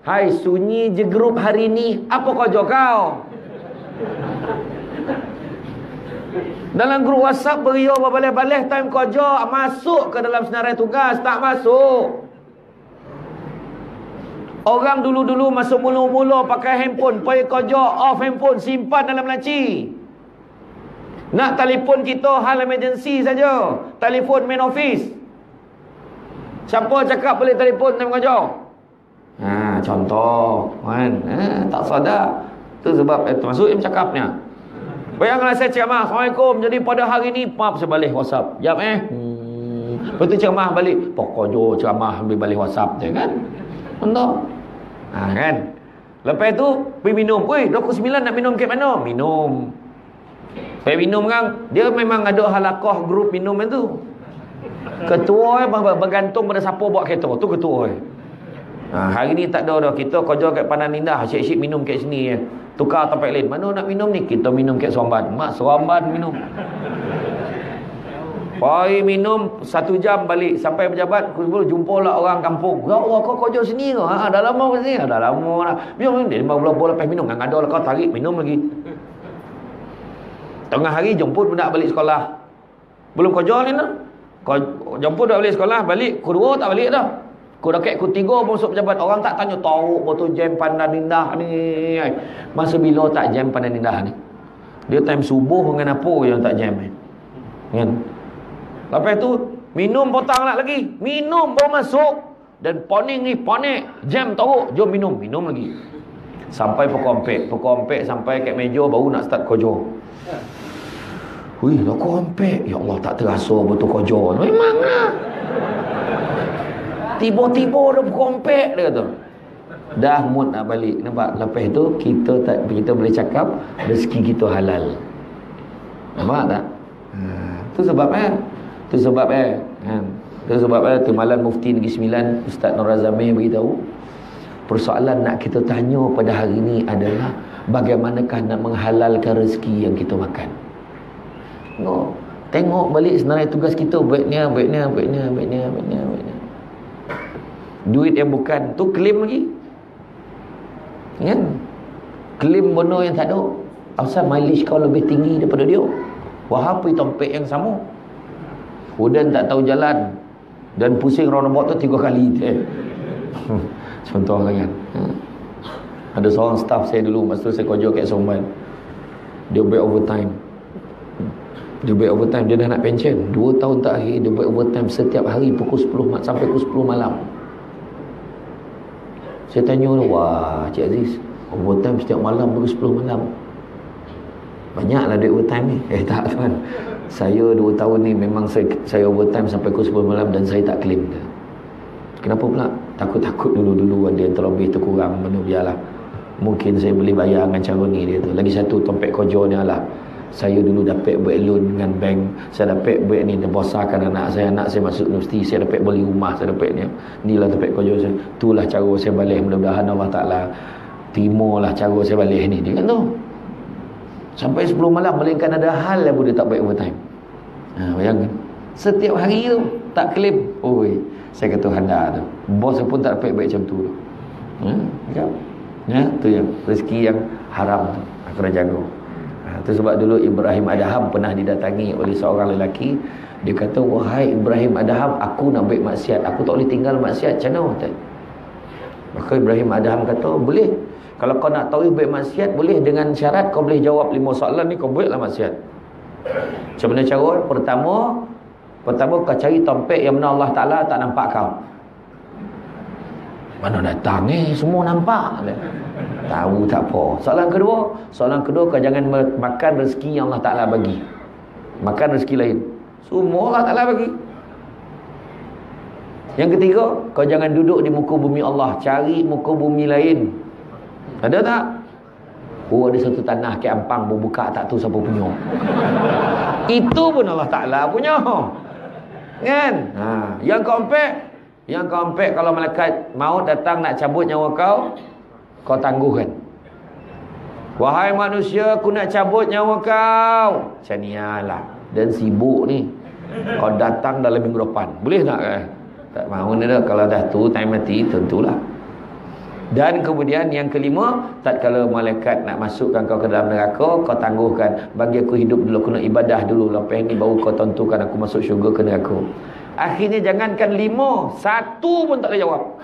Hai, sunyi je grup hari ni. Apa kojo kau? Dalam grup WhatsApp berio berbalih-balih time kojo. Masuk ke dalam senarai tugas? Tak masuk. Orang dulu-dulu masuk mula-mula pakai handphone, pergi kojo, off handphone, simpan dalam laci. Nak telefon kita hal emergency saja. Telefon main office. Siapa cakap boleh telefon time kojo? Contoh kan. Tak sadar. Tu sebab termasuk yang cakapnya. Bayangkanlah saya ceramah, Assalamualaikum. Jadi pada hari ni saya balik WhatsApp. Jap Lepas tu ceramah balik. Pokoknya ceramah ambil balik WhatsApp je kan. Untuk kan. Lepas tu pergi minum. Pukul 9 nak minum kat mana? Minum. Pergi minum kan. Dia memang ada halakoh grup minum itu. Ketua bergantung pada siapa buat kereta. Tu ketua. Hari ni tak ada dah. Kita kerja kat Pandan Indah. Asyik-asyik minum kat sini. Tukar tempat lain. Mana nak minum ni? Kita minum kat Seremban. Mak Seremban minum. Pergi minum 1 jam balik. Sampai pejabat jumpa lah orang kampung. Ya Allah, kau kerja sini ke? Dah lama ke sini? Dah lama lah. Minum dia 15 lepas minum. Yang ada lah kau tarik minum lagi. Tengah hari jemput budak balik sekolah. Belum kerja ni lah. Kau jemput budak balik sekolah. Balik Pukul 2 tak balik dah. Pukul dekat Pukul 3 masuk pejabat. Orang tak tanya tahu betul jam Pandan Indah ni. Masa bila tak jam Pandan Indah ni? Dia time subuh dengan apa yang tak jam ni? Kan? Lepas tu minum potang nak lagi. Minum baru masuk. Dan poning ni ponik. Jam teruk. Jom minum. Minum lagi. Sampai pukul 4. Pukul 4 sampai kat meja baru nak start kojo. Wih, dah pukul 4. Ya Allah, tak terasa betul kojo. Memang lah. Tiba-tiba dah pukul 4 dia kata. Dah mood nak balik. Nampak? Lepas tu kita boleh cakap rezeki kita halal. Nampak tak? Tu sebab tu sebab Timbalan Mufti Negeri Sembilan Ustaz Nur Razamih beritahu, persoalan nak kita tanya pada hari ini adalah bagaimanakah nak menghalalkan rezeki yang kita makan. Tengok balik senarai tugas kita, baiknya. Duit yang bukan tu klaim lagi. Kan? Klaim benda yang tak ada. Asal mileage kau lebih tinggi daripada dia. Wahai tompek yang sama. Udan tak tahu jalan dan pusing roundabout tu 3 kali. Contoh lah kan. Ada seorang staff saya dulu masa saya kerja kat Seremban. Dia buat overtime. Dia dah nak pension. 2 tahun terakhir dia buat overtime setiap hari pukul 10 sampai pukul 10 malam. Saya tanya, wah Cik Aziz, overtime setiap malam pukul 10 malam. Banyaklah duit overtime ni. Tak tuan. Saya 2 tahun ni memang saya overtime sampai pukul 10 malam dan saya tak claim dia. Kenapa pula? Takut-takut dulu ada yang terlebih terkurang. Mana biarlah. Mungkin saya boleh bayar dengan cara ni dia tu. Lagi satu tompek kojo ni lah. Saya dulu dapat buat loan dengan bank. Saya dapat buat ni dan bosarkan anak saya masuk universiti. Saya dapat beli rumah. Saya dapat ni. Inilah tompek kojo saya. Itulah cara saya balik. Mudah-mudahan Allah Ta'ala terimalah cara saya balik ni. Dia kan tu. Sampai 10 malam. Melainkan ada hal yang boleh tak buat overtime. Bayangkan. Setiap hari tu tak claim. Saya kata handa tu. Bos pun tak dapat baik macam tu. Tu yang rezeki yang haram tu. Aku dah jaga. Itu sebab dulu Ibrahim Adham pernah didatangi oleh seorang lelaki. Dia kata, wahai Ibrahim Adham, aku nak buat maksiat. Aku tak boleh tinggal maksiat. Macam mana? Maka Ibrahim Adham kata, boleh. Kalau kau nak tahu buat maksiat, boleh dengan syarat kau boleh jawab 5 soalan ni, kau buatlah maksiat. Macam mana cara? Pertama kau cari tompek yang mana Allah Ta'ala tak nampak kau. Mana datang ni? Semua nampak. Tahu tak apa. Soalan kedua kau jangan makan rezeki yang Allah Ta'ala bagi. Makan rezeki lain. Semua Allah Ta'ala bagi. Yang ketiga, kau jangan duduk di muka bumi Allah, cari muka bumi lain. Ada tak? Oh, ada satu tanah ke Ampang berbuka, tak tahu siapa punya. Itu pun Allah Ta'ala punya. Kan? Yang keempat, kalau malaikat maut datang nak cabut nyawa kau tangguhkan. Wahai manusia, aku nak cabut nyawa kau. Macam ni lah. Dan sibuk ni. Kau datang dalam minggu depan. Boleh tak kan? Tak mahu ni dah. Kalau dah tu time mati, tentulah. Dan kemudian yang kelima, tatkala malaikat nak masukkan kau ke dalam neraka, kau tangguhkan. Bagi aku hidup dulu, aku nak ibadah dulu. Lepas ni baru kau tentukan aku masuk syurga ke neraka. Akhirnya jangankan 5, 1 pun tak boleh jawab.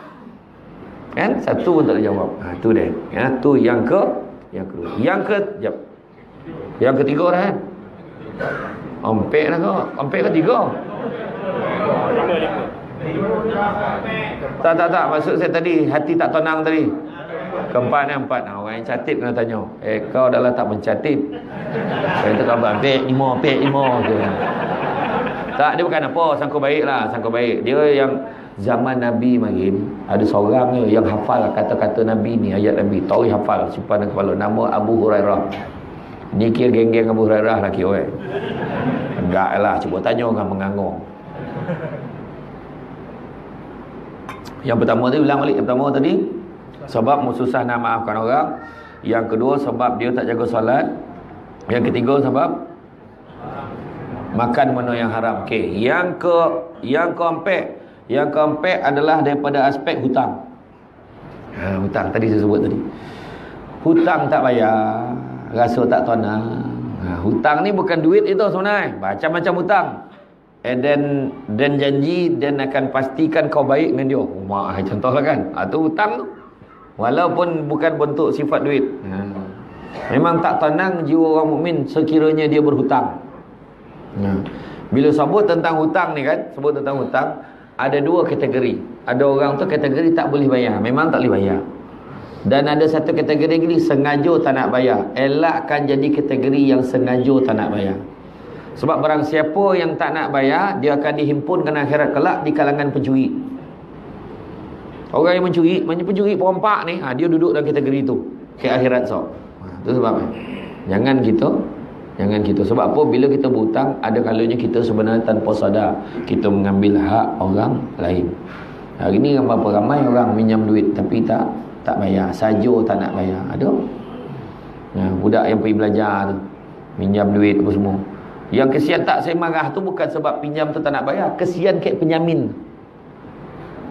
Kan? 1 pun tak boleh jawab. Tu dia. Tu yang kedua. Yang ketiga dah kan? Ompek lah kau. Ompek ke 3? Tak. Maksud saya tadi, hati tak tenang tadi. Keempat. Orang yang catit kena tanya. Kau dah lah tak mencatit. Saya tu khabar. Pek 5. Tak, dia bukan apa. Sangka baik lah. Dia yang zaman Nabi Marim, ada seorang yang hafal kata-kata Nabi ni, ayat Nabi. Tahu hafal. Simpan dalam kepala. Nama Abu Hurairah. Ni kira geng-geng Abu Hurairah lagi orang. Enggak lah. Cuba tanya orang mengangung. Yang pertama tadi, ulang balik. Yang pertama tadi, sebab susah nak maafkan orang. Yang kedua, sebab dia tak jaga solat. Yang ketiga, sebab makan benda yang haram. Okey, yang keempat adalah daripada aspek hutang. Hutang tadi saya sebut tadi. Hutang tak bayar, rasa tak tenang. Hutang ni bukan duit itu sebenarnya. Macam-macam hutang. Dan janji dan akan pastikan kau baik dengan dia. Contohlah kan. Itu hutang tu. Walaupun bukan bentuk sifat duit. Memang tak tenang jiwa orang mukmin sekiranya dia berhutang. Bila sebut tentang hutang ni kan, ada 2 kategori. Ada orang tu kategori tak boleh bayar, memang tak boleh bayar. Dan ada satu kategori lagi sengaja tak nak bayar. Elakkan jadi kategori yang sengaja tak nak bayar. Sebab barang siapa yang tak nak bayar, dia akan dihimpunkan akhirat kelak di kalangan pencuri. Orang yang pencuri perompak ni, dia duduk dalam kategori tu ke akhirat itu sebabnya. Jangan kita. Sebab apa? Bila kita berhutang, ada kalanya kita sebenarnya tanpa sadar kita mengambil hak orang lain. Hari ni berapa ramai orang minjam duit tapi tak bayar, saja tak nak bayar. Ada. Budak yang pergi belajar tu, minjam duit apa semua. Yang kesian tak saya marah tu bukan sebab pinjam tu tak nak bayar, kesian kat penyamin.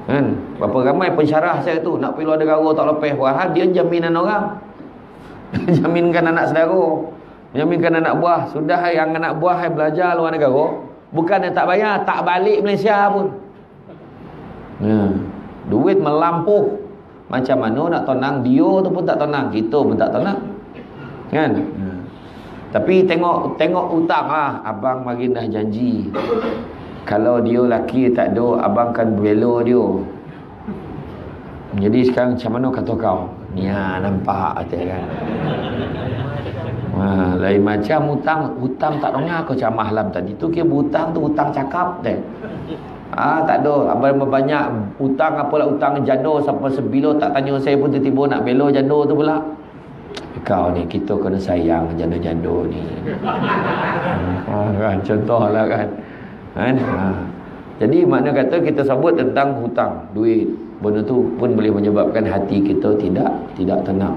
Kan? Berapa ramai pensyarah saya tu nak pergi luar negara tak lepas, padahal dia jaminan orang. Jaminkan anak saudara, jaminkan anak buah. Sudah yang anak buah belajar luar negara, bukan yang tak bayar, tak balik Malaysia pun. Duit melampuh. Macam mana nak tenang? Dia tu pun tak tenang, kita pun tak tenang. Kan? Tapi tengok hutang lah. Abang mari dah janji, kalau dia laki tak ada, abang kan bela dia. Jadi sekarang macam mana kata kau? Ni nampak kata kan. Lain macam hutang tak dengar kau macam malam tadi tu, kira hutang tu hutang cakap deh. Tak ada. Abang banyak hutang, apalah hutang janda sampai sebilo, tak tanya saya pun tiba-tiba nak bela janda tu pula. Kau ni, kita kena sayang janda-janda ni. Kan contohlah kan. Jadi makna kata kita sebut tentang hutang, duit. Benda tu pun boleh menyebabkan hati kita tidak tenang.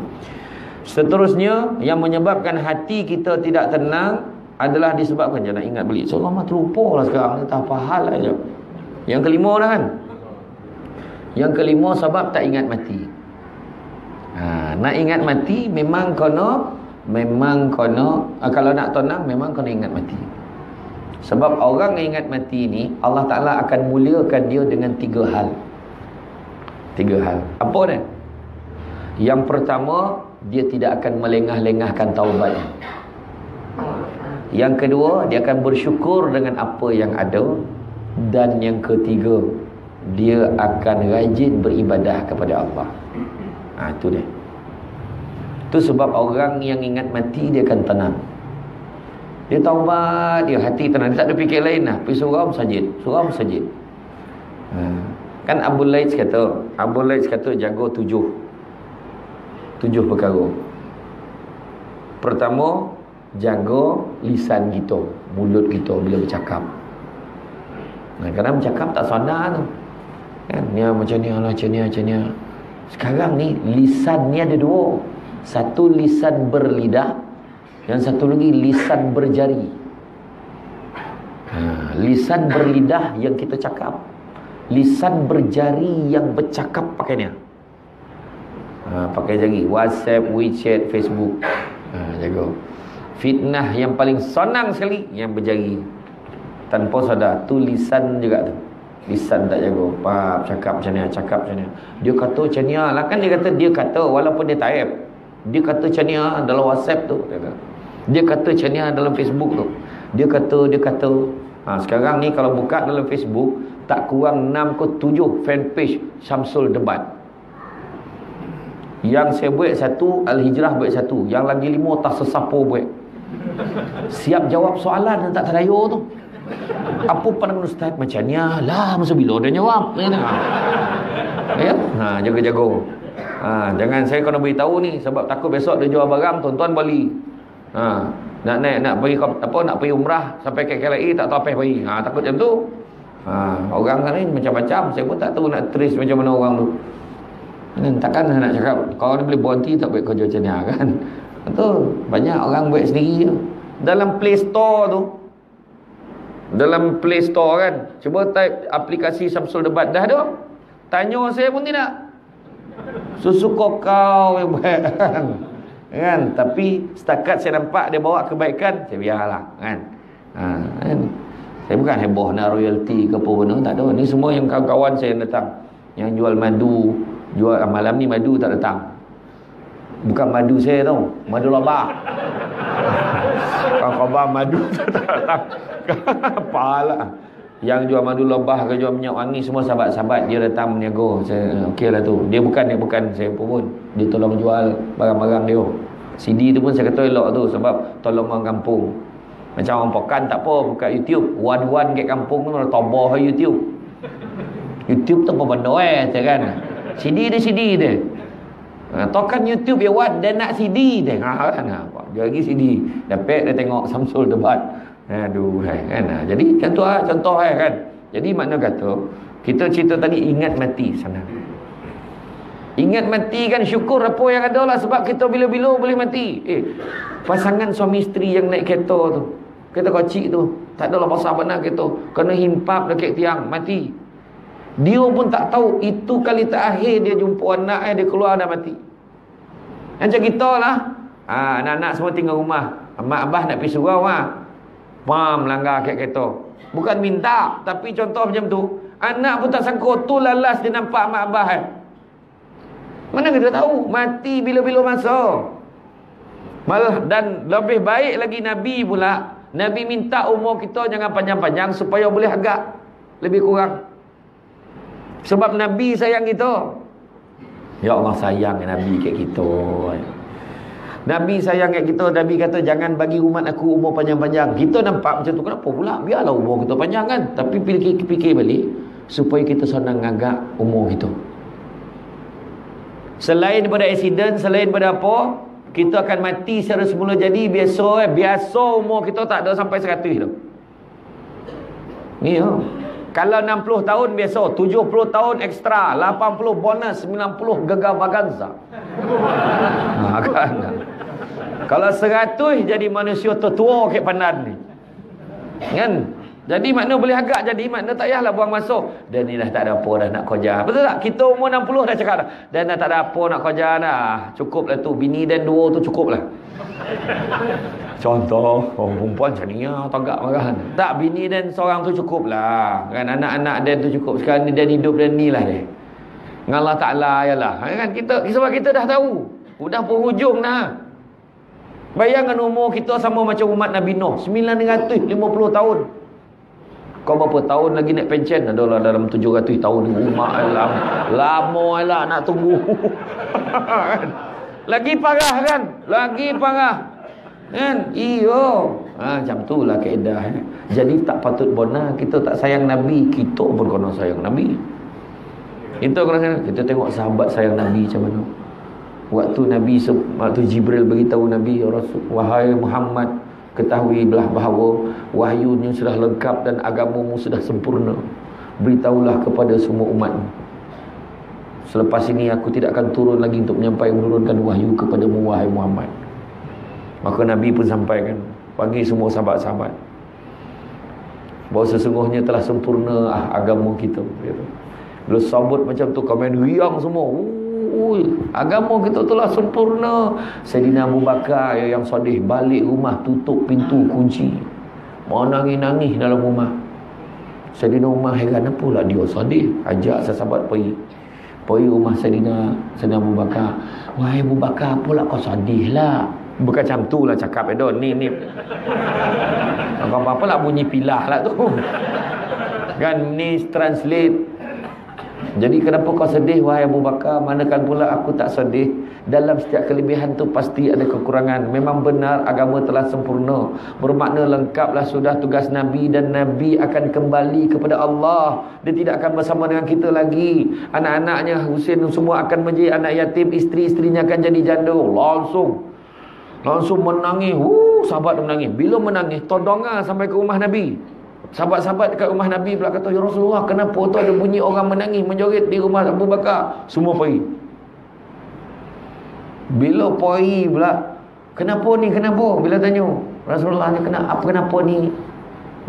Seterusnya yang menyebabkan hati kita tidak tenang adalah disebabkan, jangan ingat balik. Seolah-olah terlupa lah sekarang ni, tak apa hal aja. Yang kelima dah kan. Yang kelima sebab tak ingat mati. Nak ingat mati memang kena kalau nak tenang memang kena ingat mati. Sebab orang yang ingat mati ni, Allah Ta'ala akan muliakan dia dengan 3 hal. 3 hal. Apa ni? Yang pertama, dia tidak akan melengah-lengahkan taubat. Yang kedua, dia akan bersyukur dengan apa yang ada. Dan yang ketiga, dia akan rajin beribadah kepada Allah. Itu dia. Itu sebab orang yang ingat mati dia akan tenang. Dia taubat, dia hati tenang, dia tak ada fikir lain lah. Pergi surau masjid. Kan Abu Laits kata jaga tujuh perkara. Pertama, jaga lisan kita, mulut kita bila bercakap. Kadang bercakap tak sadar tu kan, ni macam ni lah, macam ni. Sekarang ni lisan ni ada dua. Satu lisan berlidah, yang satu lagi lisan berjari. Lisan berlidah yang kita cakap, lisan berjari yang bercakap pakainya. Pakai jari, WhatsApp, WeChat, Facebook. Jaga. Fitnah yang paling senang sekali yang berjari, tanpa sadar. Tu lisan juga tu. Lisan tak jaga. Cakap macam ni. Dia kata macam ni lah kan, dia kata walaupun dia taib. Dia kata macam ni dalam WhatsApp tu. Dia kata macam ni dalam Facebook tu. Dia kata. Sekarang ni kalau buka dalam Facebook, tak kurang 6 ke 7 fanpage Syamsul Debat. Yang saya buat satu, Al-Hijrah buat satu, yang lagi 5 tak sesapo buat. Siap jawab soalan yang tak terdaya tu. Apa pandangan ustaz macam ni lah, masa bila dia jawab ya? Jaga-jaga. Jangan saya kena beritahu ni, sebab takut besok dia jual barang, tuan-tuan balik. Nak pergi nak pergi umrah sampai ke KLIA tak tahu apa pergi. Takut macam tu. Orang kan ni macam-macam, saya pun tak tahu nak trace macam mana orang tu. Takkan nak cakap kalau dia boleh berhenti tak buat kerja macam ni kan. Betul. Banyak orang buat sendiri je. Dalam Play Store kan, cuba type aplikasi Syamsul Debat, dah ada. Tanya saya pun tidak. Susu kau yang buat kan. Tapi setakat saya nampak dia bawa kebaikan, saya biarlah kan. Saya bukan heboh nak royalty ke apa benda, tak ada. Ni semua yang kawan-kawan saya yang datang, yang jual madu, malam ni madu tak datang. Bukan madu saya tau, madu labah. Kawan-kawan madu tak datang. Apalah. Yang jual madu labah ke jual minyak wangi, semua sahabat-sahabat dia datang meniaga. Saya okeylah tu. Dia bukan saya pun. Dia tolong jual barang-barang dia. CD tu pun saya kata elok tu, sebab tolong orang kampung. Macam orang Pokan tak apa, buka YouTube. Wan-wan kat kampung tu toboh YouTube. YouTube tu apa benda kan. CD dia. Tokan YouTube dia wan, dia nak CD dia. Dia lagi CD. Dapat dia tengok Syamsul Debat. Aduh kan. Jadi contoh kan. Jadi makna kata kita cerita tadi ingat mati sana. Ingat mati kan, syukur apa yang ada lah, sebab kita bila-bila boleh mati. Pasangan suami isteri yang naik kereta tu, kereta kocik tu, tak adalah pasal benar kereta, kena himpap dekat tiang, mati. Dia pun tak tahu itu kali terakhir dia jumpa anak dia keluar dah mati. Macam kita lah. Anak-anak semua tinggal rumah, mak abah nak pergi surau melanggar kat kereta. Bukan minta, tapi contoh macam tu. Anak pun tak sangka tu lalas dia nampak mak abah Mana kita tahu mati bila-bila masa. Malah dan lebih baik lagi Nabi pula, Nabi minta umur kita jangan panjang-panjang supaya boleh agak lebih kurang. Sebab Nabi sayang kita. Ya Allah sayang Nabi kat kita. Nabi sayang kat kita. Nabi kata jangan bagi umat aku umur panjang-panjang. Kita nampak macam tu, kenapa pula? Biarlah umur kita panjang kan. Tapi fikir balik supaya kita senang agak umur kita. Selain daripada aksiden, selain daripada apa, kita akan mati secara semula jadi. Biasa umur kita tak ada sampai 100 tu. Ni kalau 60 tahun biasa, 70 tahun ekstra, 80 bonus, 90 gegar vaganza. Kan. Kalau 100 jadi manusia tertua ke pandan ni. Kan? Jadi makna boleh agak jadi, makna tak payahlah buang masa. Dan ni dah tak ada apa dah nak kerja. Betul tak? Kita umur 60 dah cakap dah. Dan dah tak ada apa nak kerja dah. Cukuplah tu. Bini dan 2 tu cukuplah. Contoh, orang perempuan macam ni tagak marahan. Tak, bini dan seorang tu cukuplah. Kan anak-anak dan tu cukup. Sekarang ni dan hidup dan ni lah dia. Dengan Allah Ta'ala yalah. Kan kita, sebab kita dah tahu. Udah penghujung dah. Bayangkan umur kita sama macam umat Nabi Nuh. 950 tahun. Kau berapa tahun lagi naik pencen? Adalah dalam 700 tahun. Umat alam. Lama lah nak tunggu. Lagi parah kan? Lagi parah. Kan? Iyo. Macam tu lah kaedah. Jadi tak patut benar kita tak sayang Nabi. Kita pun kena sayang Nabi. Kita kena sayang. Kita tengok sahabat sayang Nabi macam mana. Waktu Jibril beritahu Nabi, wahai Muhammad, ketahuilah bahawa wahyunya sudah lengkap dan agamamu sudah sempurna. Beritahulah kepada semua umatmu. Selepas ini aku tidak akan turun lagi untuk menurunkan wahyu kepadamu, wahai Muhammad. Maka Nabi pun sampaikan, bagi semua sahabat-sahabat, bahawa sesungguhnya telah sempurna agama kita. Bila sabut macam tu, kau main riang semua. Agama kita telah sempurna. Sayyidina Abu Bakar yang sedih, balik rumah, tutup pintu, kunci, mau nangis-nangis dalam rumah. Sayyidina Umar heran, apa lah dia sedih. Ajak sahabat pergi rumah Sayyidina Abu Bakar. Wahai Abu Bakar, apalah kau sedih lah? Bukan macam tu lah cakap Edon. Ni apa-apa lah bunyi pilah lah tu. Kan ni translate. Jadi kenapa kau sedih wahai Abu Bakar? Manakala pula aku tak sedih. Dalam setiap kelebihan tu pasti ada kekurangan. Memang benar agama telah sempurna. Bermakna lengkaplah sudah tugas Nabi. Dan Nabi akan kembali kepada Allah. Dia tidak akan bersama dengan kita lagi. Anak-anaknya Husain semua akan menjadi anak yatim. Isteri-isterinya akan jadi janda. Langsung menangis. Sahabat menangis. Bila menangis, todonga sampai ke rumah Nabi. Sahabat-sahabat dekat rumah Nabi pula kata, ya Rasulullah, kenapa tu ada bunyi orang menangis, menjerit di rumah Abu Bakar? Semua pergi. Bila pergi pula, kenapa ni, kenapa? Bila tanya, Rasulullah ni kenapa ni?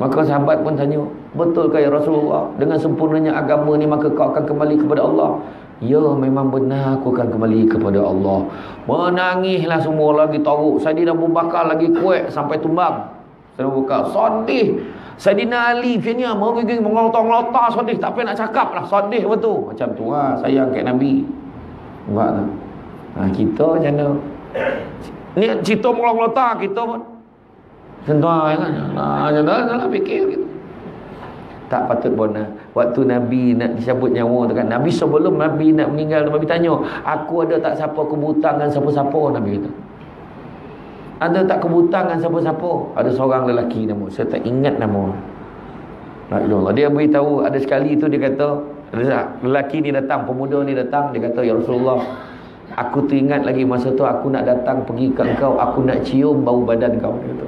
Maka sahabat pun tanya, betulkah ya Rasulullah, dengan sempurnanya agama ni maka kau akan kembali kepada Allah? Ya, memang benar aku akan kembali kepada Allah. Menangislah semua lagi teruk. Saidina Abu Bakar lagi kuat sampai tumbang. Saidina Abu Bakar sedih. Saidina Ali punya mengelotong-ngelotong sedih, tak payah nak cakap lah, sedih betul. Macam tu lah sayang kat Nabi. Nampak tak? Kita macam mana? Ni cerita mengelotong kita pun sentuh kan? Macam tu lah fikir gitu. Tak patut benar. Waktu Nabi nak dicabut nyawa tu kan, Nabi sebelum Nabi nak meninggal, Nabi tanya, aku ada tak siapa kebutaan dengan siapa-siapa? Nabi kata, ada tak kebutaan dengan siapa-siapa? Ada seorang lelaki nama, saya tak ingat nama. Dia beritahu, ada sekali tu dia kata, lelaki ni datang, pemuda ni datang, dia kata, ya Rasulullah, aku teringat lagi masa tu aku nak datang pergi ke engkau, aku nak cium bau badan kau. Dia kata,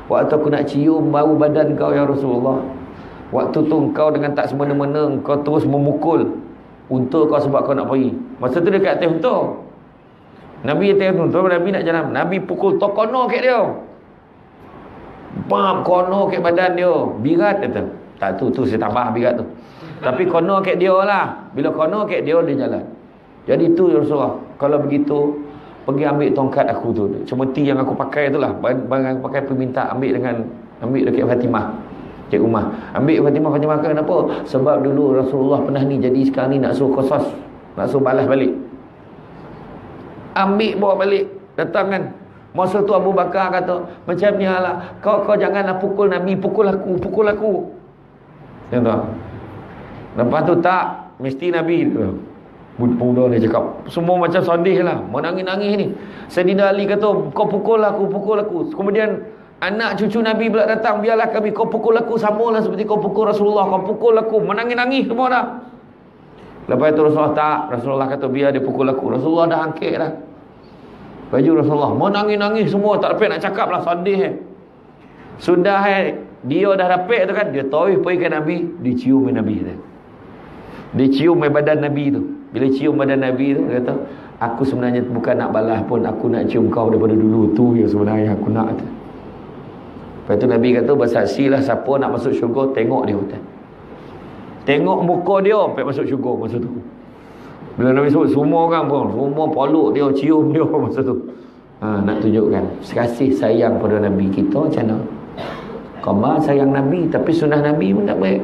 waktu aku nak cium bau badan kau ya Rasulullah, waktu tu engkau dengan tak semena-mena engkau terus memukul unta kau sebab kau nak pergi. Masa tu dia kat atas unta. Nabi atas unta, Nabi nak jalan, Nabi pukul tokono kat dia. Bam, kono kat badan dia. Birat kata. Tak tu saya tambah birat tu. Tapi kono kat dia lah. Bila kono kat dia, dia jalan. Jadi tu ya Rasulullah, kalau begitu pergi ambil tongkat aku tu, cemeti yang aku pakai tu lah, barang aku pakai pergi minta ambil dekat Fatimah, cik rumah. Ambil Fatimah kenapa? Sebab dulu Rasulullah pernah ni, jadi sekarang ni nak suruh qasas, nak suruh balas balik. Ambil bawa balik, datang kan. Masa tu Abu Bakar kata, macam ni lah, kau janganlah pukul Nabi, pukul aku. Yang tu. Lepas tu tak, mesti Nabi. Budak dia cakap, semua macam sedih lah, menangis-nangis ni. Sayyidina Ali kata, kau pukul aku. Kemudian anak cucu Nabi pula datang, biarlah kami, kau pukul aku samalah seperti kau pukul Rasulullah, kau pukul aku. Menangis-nangis semua dah. Lepas tu Rasulullah kata, biar dia pukul aku. Rasulullah dah angkit dah baju Rasulullah, menangis-nangis semua, tak dapat nak cakap lah, sedih. Sudah dia dah dapat tu kan, dia tahu pergi ke Nabi, dicium Nabi tu. Dia cium badan Nabi tu. Bila cium badan Nabi tu, dia kata, aku sebenarnya bukan nak balas pun, aku nak cium kau daripada dulu. Tu yang sebenarnya aku nak. Lepas tu Nabi kata, bersaksi lah siapa nak masuk syurga, tengok dia hutan. Tengok muka dia, sampai masuk syurga masa tu. Bila Nabi sebut, semua orang pun, semua peluk dia, cium dia masa tu. Nak tunjukkan kasih sayang pada Nabi. Kita macam mana? Khabar sayang Nabi, tapi sunnah Nabi pun tak baik.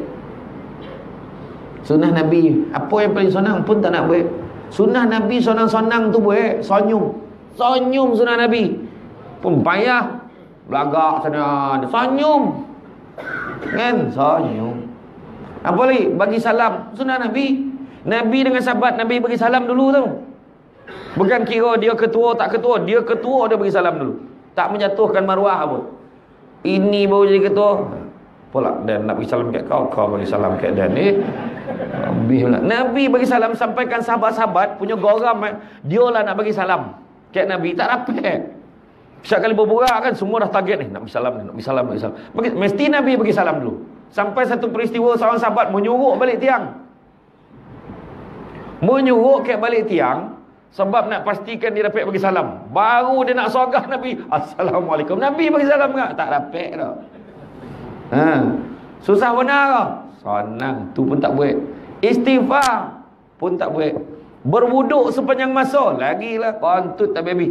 Sunnah Nabi, apa yang paling senang pun tak nak buat. Sunnah Nabi senang-senang tu buat, senyum sunnah Nabi. Pun payah, belagak sana, senyum. Kan? Senyum. Apa lagi? Bagi salam. Sunnah Nabi. Nabi dengan sahabat, Nabi bagi salam dulu tau. Bukan kira dia ketua tak ketua. Dia ketua, dia bagi salam dulu. Tak menjatuhkan maruah apa. Ini baru jadi ketua. Pula dan nak bagi salam kat kau, kau bagi salam kat dan Nabi bagi salam, sampaikan sahabat-sahabat punya goram dia lah nak bagi salam kat Nabi. Tak dapat. Setiap kali berbual kan semua dah target ni, nak bagi salam, nak bagi salam, nak bagi salam. Mesti Nabi bagi salam dulu. Sampai satu peristiwa seorang sahabat menyuruh balik tiang. Menyuruh kat balik tiang sebab nak pastikan dia dapat bagi salam. Baru dia nak sogah Nabi, Assalamualaikum. Nabi bagi salam tak? Tak dapat dah. Susah benar ke? Senang. Tu pun tak buat. Istighfar pun tak buat. Berwuduk sepanjang masa, lagilah kontut tak baby.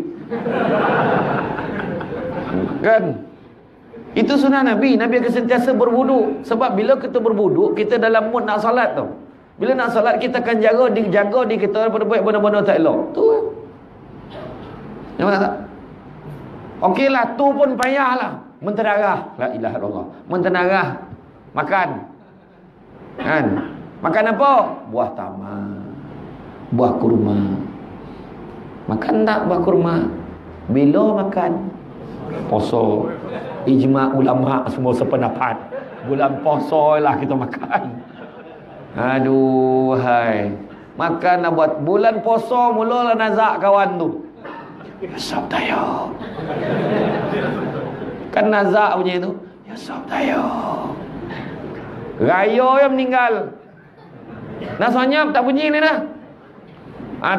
Kan? Itu sunnah Nabi. Nabi akan sentiasa berwuduk. Sebab bila kita berwuduk, kita dalam mood nak salat tau. Bila nak salat, kita akan jaga diri kita daripada buat benda-benda tak elok. Tu kan? Nampak tak? Okeylah, tu pun payahlah. Mentenarah. La ilaha illallah. Mentenarah. Makan. Kan? Makan apa? Buah tamar. Buah kurma. Makan tak buah kurma? Bila makan? Poso. Ijma' ulama' semua sependapat. Bulan poso lah kita makan. Aduh, hai. Makan nak buat bulan poso mulalah nazak kawan tu. Ya sab tayo. Kan nazak punya tu. Ya sab tayo. Raya yang meninggal. Nak sonyap tak bunyi ni dah.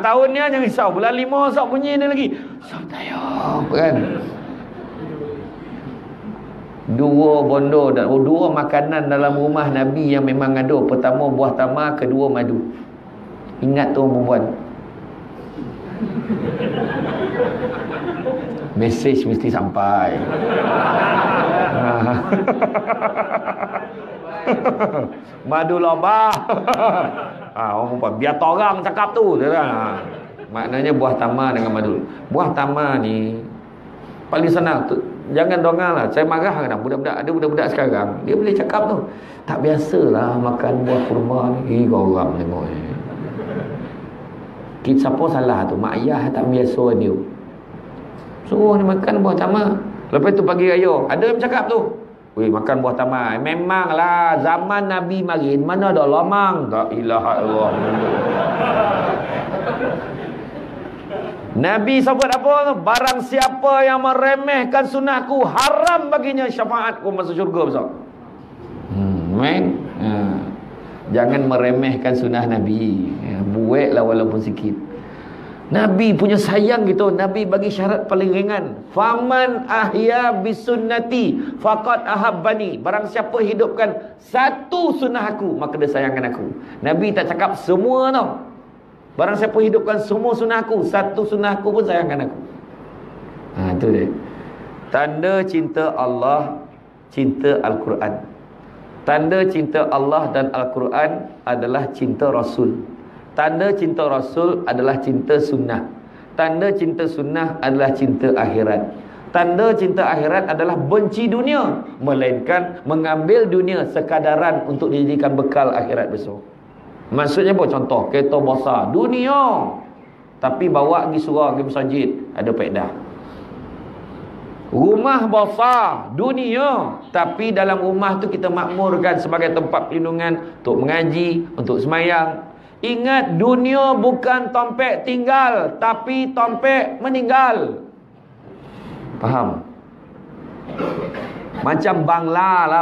Tahun ni jangan risau. Bulan 5 sok bunyi ni lagi. Sab tayo. Kan? Dua bondo dan dua makanan dalam rumah Nabi yang memang ada. Pertama buah tamar, kedua madu. Ingat tu perempuan. Mesej mesti sampai. Madu loba. Orang perempuan biar torang cakap tu. Maknanya buah tamar dengan madu. Buah tamar ni paling senang tu. Jangan dongang lah. Saya marah kadang budak-budak. Ada budak-budak sekarang dia boleh cakap tu, tak biasalah makan buah kurma ni. Orang tengok ni. Kita siapa salah tu? Mak ayah tak biasa dia. Suruh ni makan buah tamar. Lepas tu pagi raya ada yang cakap tu, weh makan buah tamar. Memanglah zaman Nabi marin mana ada lamang. La ilaha illallah. Nabi sebut apa? Barang siapa yang meremehkan sunnahku, haram baginya syafaatku masuk syurga besar. Jangan meremehkan sunnah Nabi. Buatlah walaupun sikit. Nabi punya sayang gitu. Nabi bagi syarat paling ringan. Faman ahya bisunnati faqad ahabbani. Barang siapa hidupkan satu sunnah aku, maka dia sayangkan aku. Nabi tak cakap semua tau. Barang siapa hidupkan semua sunnah aku, satu sunnah aku pun sayangkan aku. Itu dia. Tanda cinta Allah, cinta Al-Quran. Tanda cinta Allah dan Al-Quran adalah cinta Rasul. Tanda cinta Rasul adalah cinta sunnah. Tanda cinta sunnah adalah cinta akhirat. Tanda cinta akhirat adalah benci dunia, melainkan mengambil dunia sekadaran untuk dijadikan bekal akhirat besok. Maksudnya apa? Contoh, kereta besar dunia, tapi bawa pergi surau, pergi masjid, ada faedah. Rumah besar dunia, tapi dalam rumah tu kita makmurkan sebagai tempat perlindungan untuk mengaji, untuk semayang. Ingat, dunia bukan tompek tinggal, tapi tompek meninggal. Faham? Macam Bangla lah,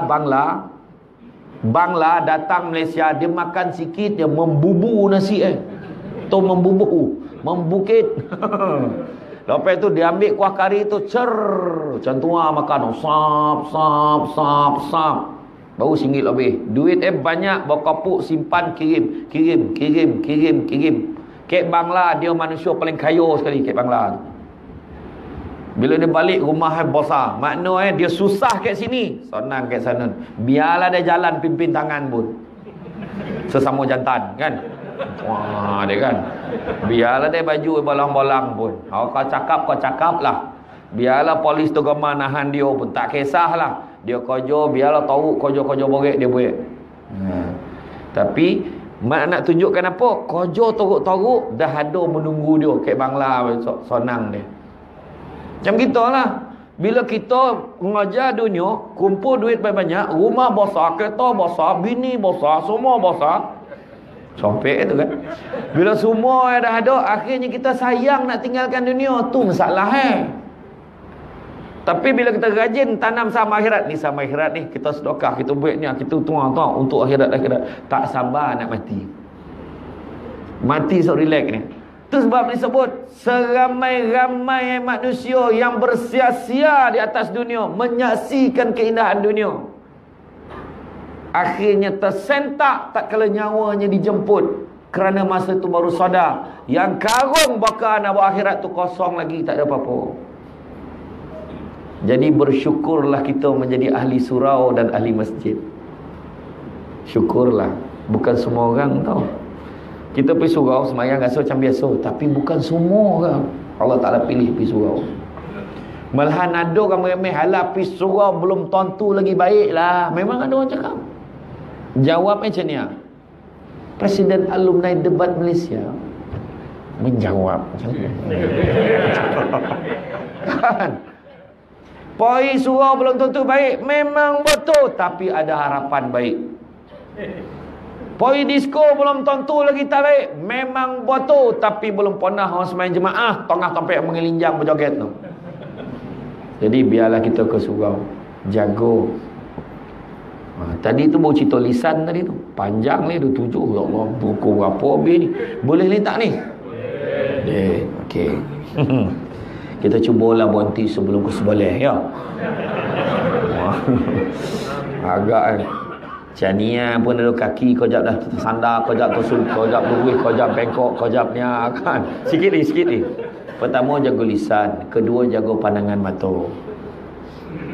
Bangla datang Malaysia, dia makan sikit dia membubu nasi tu membukit. Lepas tu dia ambil kuah kari tu macam tu lah makan. Sap baru RM1 lebih. Duit banyak, bawa kapuk simpan, kirim. Kek Bangla dia manusia paling kaya sekali, kek Bangla tu. Bila dia balik rumah besar, makna dia susah kat sini, senang kat sana. Biarlah dia jalan pimpin tangan pun. Sesama jantan kan. Wah, dia kan. Biarlah dia baju bolang-bolang pun. Kau cakap lah. Biarlah polis tu gama nahan dia pun tak kisahlah. Dia kojo, biarlah tahu kojo-kojo borek dia buat. Tapi mak nak tunjukkan apa? Kojo teruk-teruk dah ada menunggu dia kat bangla sonang dia. Macam gitulah. Bila kita mengajar dunia, kumpul duit banyak, rumah besar, kereta besar, bini besar, semua besar. Sompek tu kan. Bila semua dah ada, akhirnya kita sayang nak tinggalkan dunia. Tu masalah Tapi bila kita rajin tanam sama akhirat ni, sama akhirat ni, kita sedekah, kita buat ni, kita tuang untuk akhirat. Tak sabar nak mati. Mati so relax ni. Itu sebab disebut seramai-ramai manusia yang bersia-sia di atas dunia, menyaksikan keindahan dunia, akhirnya tersentak tak kala nyawanya dijemput, kerana masa tu baru sadar yang karung bakal nak buat akhirat tu kosong lagi, tak ada apa-apa. Jadi bersyukurlah kita menjadi ahli surau dan ahli masjid. Syukurlah. Bukan semua orang tahu. Kita pergi surau semayang rasa macam biasa, tapi bukan semua orang Allah Ta'ala pilih pergi surau. Malahan ada orang meremeh, halah pergi surau belum tentu lagi baik lah. Memang ada orang cakap. Jawab macam ni. Presiden Alumni Debat Malaysia menjawab macam ni. Kan? Pergi surau belum tentu baik, memang betul, tapi ada harapan baik. Pergi disco belum tentu lagi tak baik, memang betul, tapi belum pernah orang semain jemaah tengah tempat mengelinjang berjoget tu. Jadi biarlah kita ke surau, jago. Tadi tu baru cerita lisan tadi tu, panjang ni tu 7. Ya Allah, buku berapa habis ni? Boleh ni tak ni? Boleh. Okey. Kita cubalah berhenti sebelum ke sebelah ya. Agak kan. Cania pun ada kaki, kau jap dah sandar, kau jap tersul, kau jap lurus, kau jap bengkok, kau jap ni kan. Sikit ni. Pertama jaga lisan, kedua jaga pandangan mata,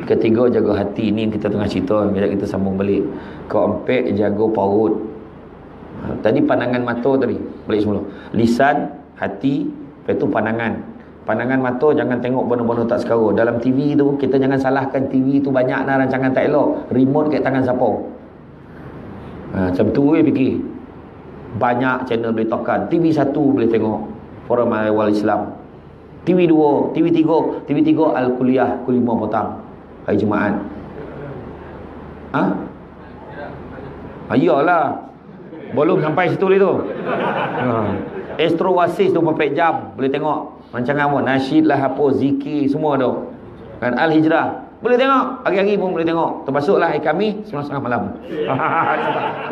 ketiga jaga hati. Ni yang kita tengah cerita, bila kita sambung balik. Keempat jaga perut. Tadi pandangan mata tadi, balik semula. Lisan, hati, lepas tu pandangan. Pandangan mata jangan tengok benda-benda tak sekara. Dalam TV tu kita jangan salahkan TV tu banyak dah rancangan tak elok. Remote kat tangan siapa? Macam tu fikir. Banyak channel boleh tokan. TV 1 boleh tengok Forum Awal Islam. TV 2, TV 3 Al-Kuliah pukul 5 petang hari Jumaat. Iyalah. Belum sampai situ tu. Astro Wasis 24 jam boleh tengok. Rancangan apa? Nasyid lah apa, zikir semua tu. Kan Al-Hijrah boleh tengok, hari-hari pun boleh tengok. Termasuklah hari Khamis 9:30 malam.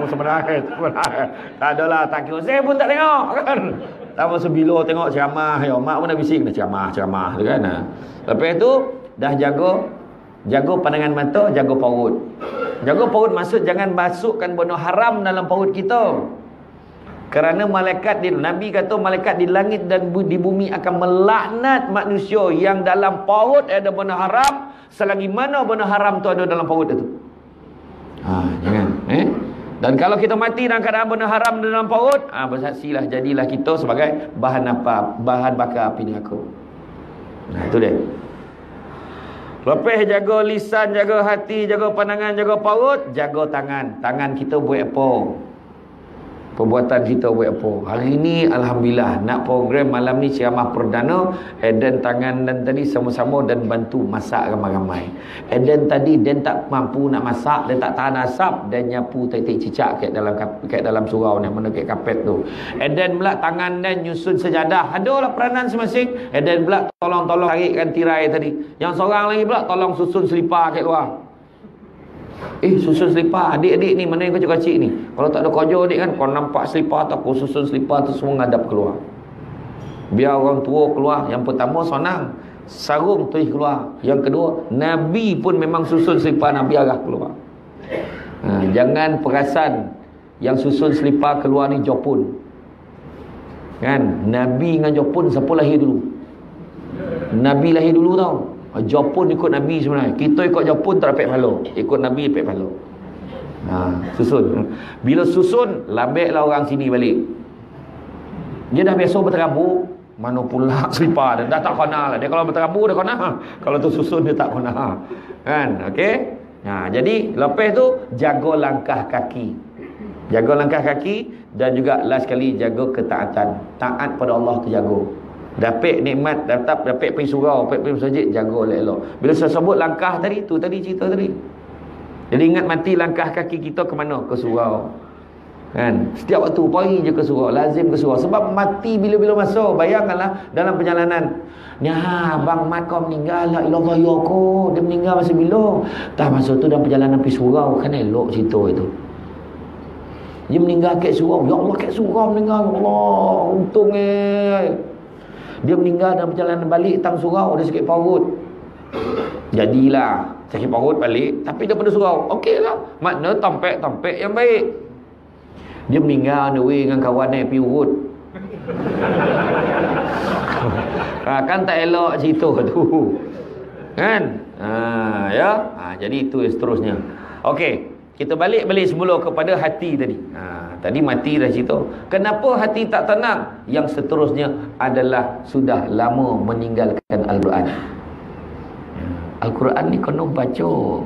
Sebenarnya tak adalah, tak kira saya pun tak tengok kan. Tak masa bila tengok ceramah, ya mak pun dah bising dah ceramah tu kan. Lepas tu dah jaga pandangan mata, jaga perut. Jaga perut maksud jangan masukkan benda haram dalam perut kita. Kerana malaikat Nabi kata malaikat di langit dan di bumi akan melaknat manusia yang dalam perut ada benda haram, selagi mana benda haram tu ada dalam perut itu. Jangan. Dan kalau kita mati dalam keadaan benda haram dalam perut, bersaksilah, jadilah kita sebagai bahan bakar api neraka. Itu dia. Lepas jaga lisan, jaga hati, jaga pandangan, jaga perut, jaga tangan. Tangan kita buat apa? Perbuatan kita buat apa? Hari ni Alhamdulillah nak program malam ni ceramah perdana. Eden tangan dan tadi sama-sama dan bantu masak ramai-ramai. Eden tadi dia tak mampu nak masak, dia tak tahan asap, dan nyapu titik cicak kat dalam surau ni, mana kat kapet tu. Eden pula tangan dan nyusun sejadah. Adalah peranan masing-masing. Eden pula tolong tarikkan tirai tadi. Yang seorang lagi pula tolong susun selipar kat luar. Susun selipar adik-adik ni, mana yang kecil-kecil ni, kalau tak ada kerja adik kan, kau nampak selipar tak, kau susun selipar tu semua ngadap keluar. Biar orang tua keluar. Yang pertama senang, sarung tulis keluar. Yang kedua, Nabi pun memang susun selipar Nabi arah keluar. Jangan perasan yang susun selipar keluar ni Jepun kan. Nabi dengan Jepun siapa lahir dulu? Nabi lahir dulu tau. Jepun ikut Nabi sebenarnya. Kita ikut Jepun tak dapat pahala, ikut Nabi dapat pahala. Susun. Bila susun, lambeklah orang sini balik. Dia dah biasa berterabur, Mana pula selipar dia dah tak kena lah. Dia kalau berterabu dia kena. Kalau tu susun dia tak kena. Kan? Okey? Nah, jadi lepas tu jaga langkah kaki. Jaga langkah kaki dan juga last sekali jaga ketaatan. Taat pada Allah tu jaga. Dapat nikmat, dapat pergi surau, dapat pergi masjid, jaga elok-elok. Bila saya sebut langkah tadi, tu tadi cerita tadi. Jadi ingat mati langkah kaki kita ke mana? Ke surau. Kan? Setiap waktu pergi je ke surau, lazim ke surau. Sebab mati bila-bila masa. Bayangkanlah dalam perjalanan. Ni Bang Mat kau meninggal la ilallah ya ko. Dia meninggal masa bila? Tak masa tu dalam perjalanan pergi surau. Kan elok cerita itu. Dia meninggal kat surau. Ya Allah kat surau meninggal. Ya Allah untung Dia meninggal dalam perjalanan balik tang surau. Dia sakit parut. Jadilah sakit parut balik. Tapi daripada surau. Okey lah. Makna tampek-tampek yang baik. Dia meninggal on the way dengan kawan dia pergi urut. Kan tak elok cerita tu. Kan? Ya. Jadi itu seterusnya. Okey, kita balik semula kepada hati tadi. Tadi mati dah cerita. Kenapa hati tak tenang? Yang seterusnya adalah sudah lama meninggalkan Al-Quran. Al-Quran ni kena baca.